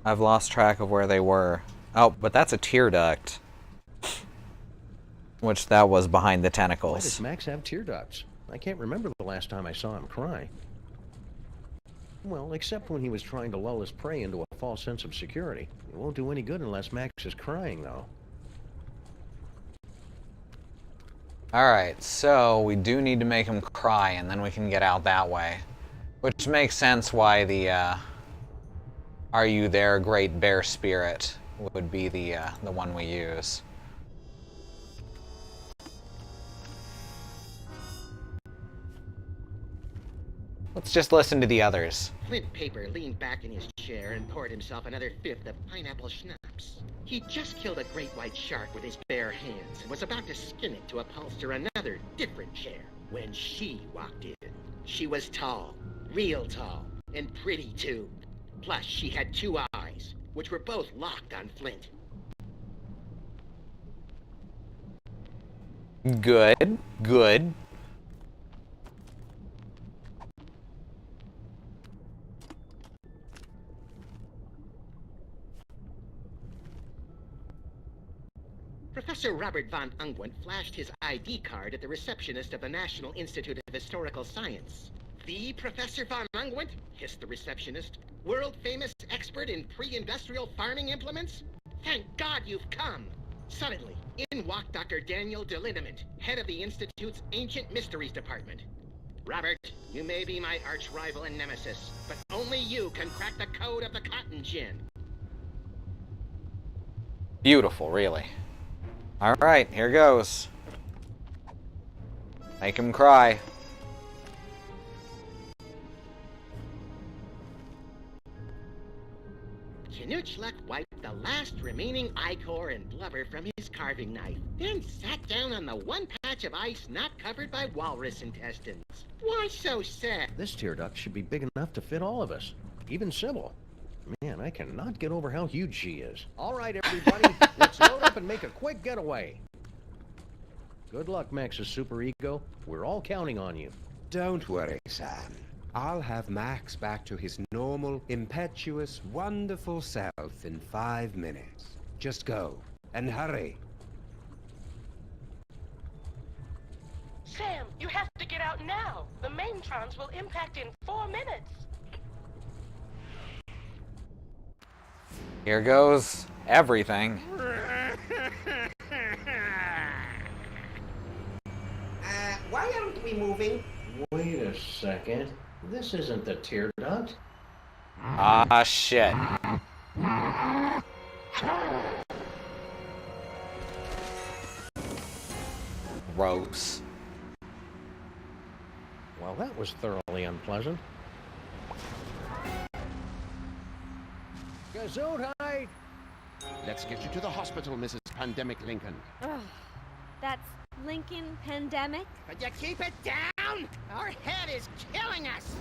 I've lost track of where they were. Oh, but that's a tear duct. Which that was behind the Why tentacles. does Max have tear ducts? I can't remember the last time I saw him cry. Well, except when he was trying to lull his prey into a false sense of security. It won't do any good unless Max is crying, though. Alright, so we do need to make him cry and then we can get out that way. Which makes sense why the, Are You There, Great Bear Spirit would be the one we use. Let's just listen to the others. Flint Paper leaned back in his chair and poured himself another fifth of pineapple schnapps. He just killed a great white shark with his bare hands and was about to skin it to upholster another different chair when she walked in. She was tall, real tall, and pretty too. Plus, she had two eyes, which were both locked on Flint. Good, good. Professor Robert von Ungwent flashed his ID card at the receptionist of the National Institute of Historical Science. The Professor von Ungwent? Hissed the receptionist. World-famous expert in pre-industrial farming implements? Thank God you've come! Suddenly, in walked Dr. Daniel Delinament, head of the Institute's Ancient Mysteries Department. Robert, you may be my arch-rival and nemesis, but only you can crack the code of the cotton gin. Beautiful, really. Alright, here goes. Make him cry. Knutschluck wiped the last remaining ichor and blubber from his carving knife, then sat down on the one patch of ice not covered by walrus intestines. Why so sad? This tear duct should be big enough to fit all of us, even Sybil. Man, I cannot get over how huge she is. All right, everybody, let's load up and make a quick getaway. Good luck, Max's super ego. We're all counting on you. Don't worry, Sam. I'll have Max back to his normal, impetuous, wonderful self in 5 minutes. Just go, and hurry. Sam, you have to get out now. The maintrons will impact in 4 minutes. Here goes everything. Why aren't we moving? Wait a second. This isn't the tear duct. Ah, shit. Gross. Well, that was thoroughly unpleasant. Gesundheit! Let's get you to the hospital, Mrs. Pandemic Lincoln. Ugh, that's Lincoln Pandemic? Could you keep it down? Our head is killing us!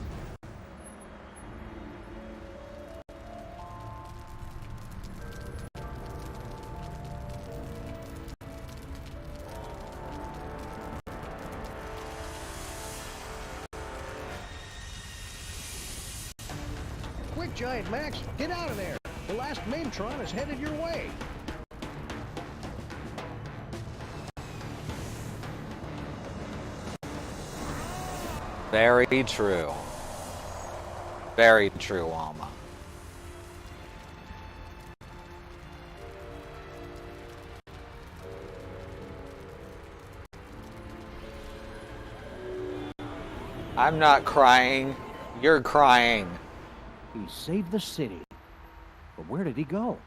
Quick, Giant Max, get out of there! The last Maintron is headed your way! Very true. Very true, Alma. I'm not crying. You're crying. He saved the city. But where did he go?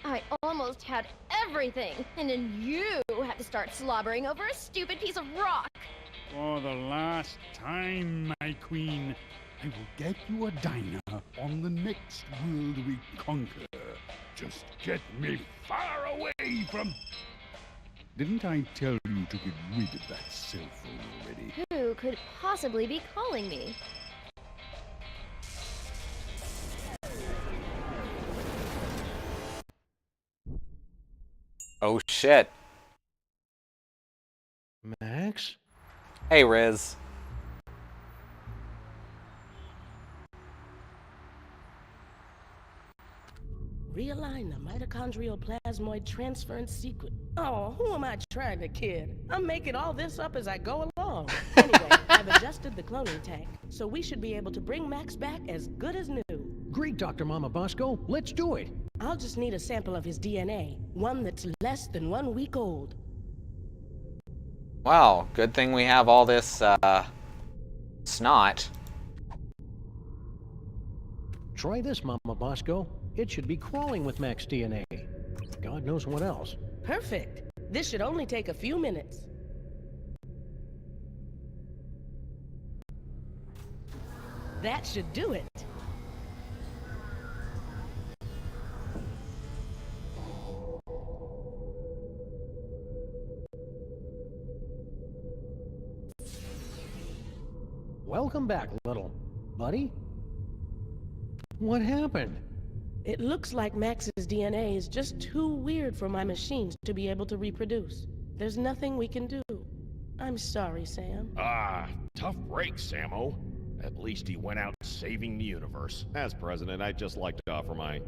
I almost had everything, and then you had to start slobbering over a stupid piece of rock. For the last time, my queen, I will get you a diner on the next world we conquer. Just get me far away from... Didn't I tell you to get rid of that cell phone already? Who could possibly be calling me? Oh shit. Max? Hey, Riz. Realign the mitochondrial plasmoid transference sequence. Oh, who am I trying to kid? I'm making all this up as I go along. Anyway, I've adjusted the cloning tank, so we should be able to bring Max back as good as new. Great, Dr. Mama Bosco. Let's do it. I'll just need a sample of his DNA, one that's less than 1 week old. Wow, good thing we have all this, snot. Try this, Mama Bosco. It should be crawling with Max DNA. God knows what else. Perfect. This should only take a few minutes. That should do it. Welcome back, little buddy. What happened? It looks like Max's DNA is just too weird for my machines to be able to reproduce. There's nothing we can do. I'm sorry, Sam. Tough break, Sammo. At least he went out saving the universe. As president, I'd just like to offer my...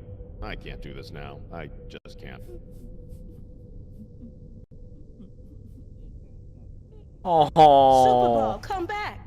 I can't do this now. I just can't. Oh. Superball, come back.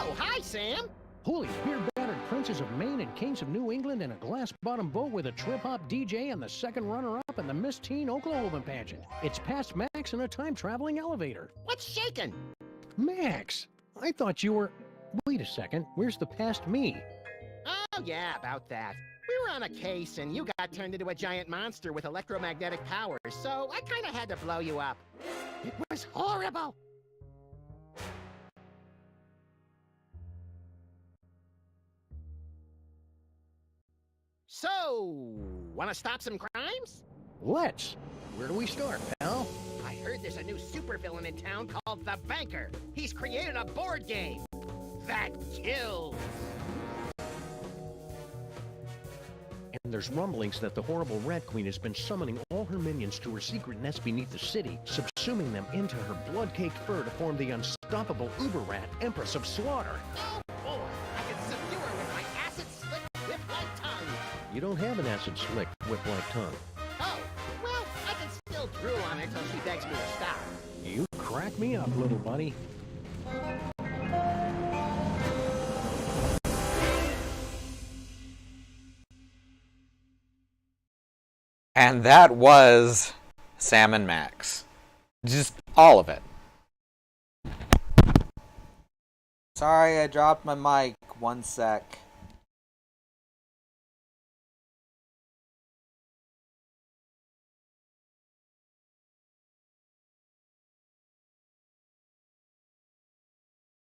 Oh, hi, Sam. Holy beer-battered princes of Maine and kings of New England in a glass-bottom boat with a trip-hop DJ and the second runner-up in the Miss Teen Oklahoma pageant. It's past Max in a time-traveling elevator. What's shaking? Max, I thought you were... Wait a second, where's the past me? Oh, yeah, about that. We were on a case, and you got turned into a giant monster with electromagnetic powers, so I kind of had to blow you up. It was horrible. So, want to stop some crimes? Let's. Where do we start, pal? I heard there's a new supervillain in town called the Banker. He's created a board game that kills. And there's rumblings that the horrible Rat Queen has been summoning all her minions to her secret nest beneath the city, subsuming them into her blood-caked fur to form the unstoppable Uber-Rat, Empress of Slaughter. Oh, boy, I can subdue her with my acid-slick whip-like tongue. You don't have an acid-slick, whip-like tongue. Oh, well, I can still drool on her till she begs me to stop. You crack me up, little buddy. And that was Sam and Max. Just all of it. Sorry, I dropped my mic. 1 sec.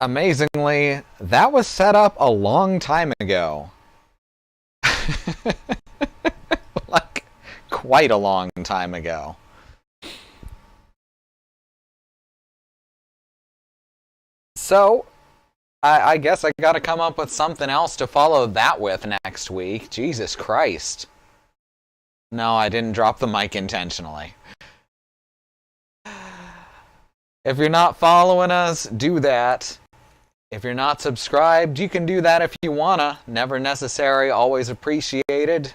Amazingly, that was set up a long time ago. Like, quite a long time ago. So, I guess I gotta come up with something else to follow that with next week. Jesus Christ. No, I didn't drop the mic intentionally. If you're not following us, do that. If you're not subscribed, you can do that if you wanna. Never necessary, always appreciated.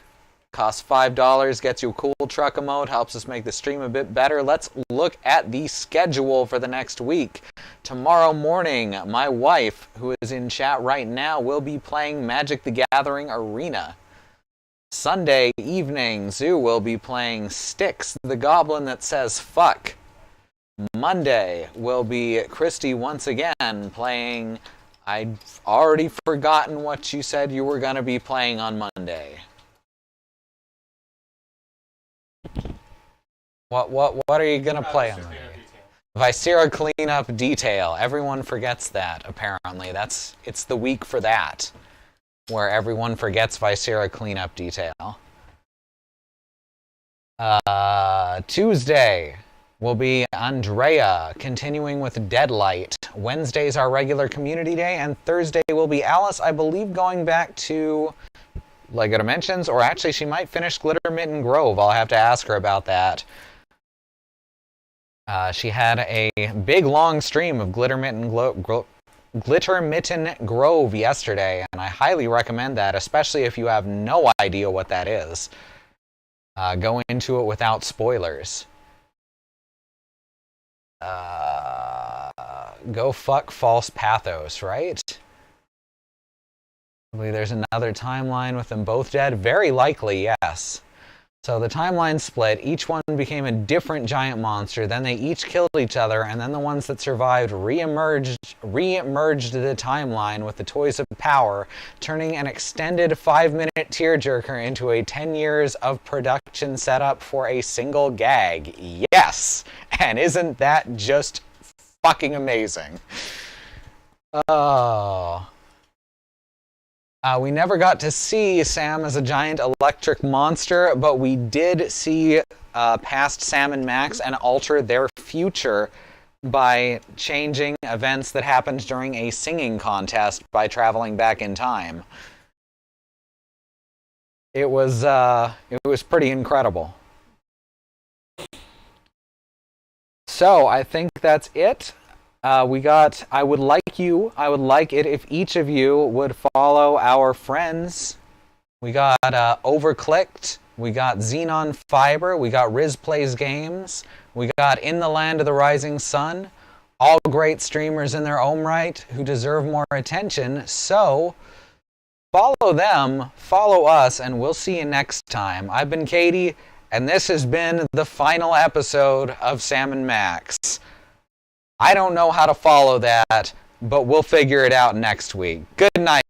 Costs $5, gets you a cool truck emote, helps us make the stream a bit better. Let's look at the schedule for the next week. Tomorrow morning, my wife, who is in chat right now, will be playing Magic the Gathering Arena. Sunday evening, Zoo will be playing Styx, the goblin that says fuck. Monday will be Christy once again playing... I'd already forgotten what you said you were going to be playing on Monday. What are you going to play on Monday? Viscera Cleanup Detail. Everyone forgets that, apparently. It's the week for that, where everyone forgets Viscera Cleanup Detail. Tuesday will be Andrea, continuing with Deadlight. Wednesday's our regular community day, and Thursday will be Alice, I believe, going back to Lego Dimensions, or actually she might finish Glitter Mitten Grove. I'll have to ask her about that. She had a big, long stream of Glitter Mitten Grove yesterday, and I highly recommend that, especially if you have no idea what that is. Go into it without spoilers. Go fuck false pathos, right? Probably there's another timeline with them both dead. Very likely, yes. So the timeline split. Each one became a different giant monster. Then they each killed each other, and then the ones that survived re-emerged the timeline with the Toys of Power, turning an extended 5-minute tearjerker into a 10 years of production setup for a single gag. Yes! And isn't that just fucking amazing? Oh... we never got to see Sam as a giant electric monster, but we did see past Sam and Max and alter their future by changing events that happened during a singing contest by traveling back in time. It was pretty incredible. So I think that's it. I would like it if each of you would follow our friends. We got Overclicked, we got Xenon Fiber, we got Riz Plays Games, we got In the Land of the Rising Sun. All great streamers in their own right who deserve more attention. So follow them, follow us, and we'll see you next time. I've been Katie, and this has been the final episode of Sam and Max. I don't know how to follow that, but we'll figure it out next week. Good night.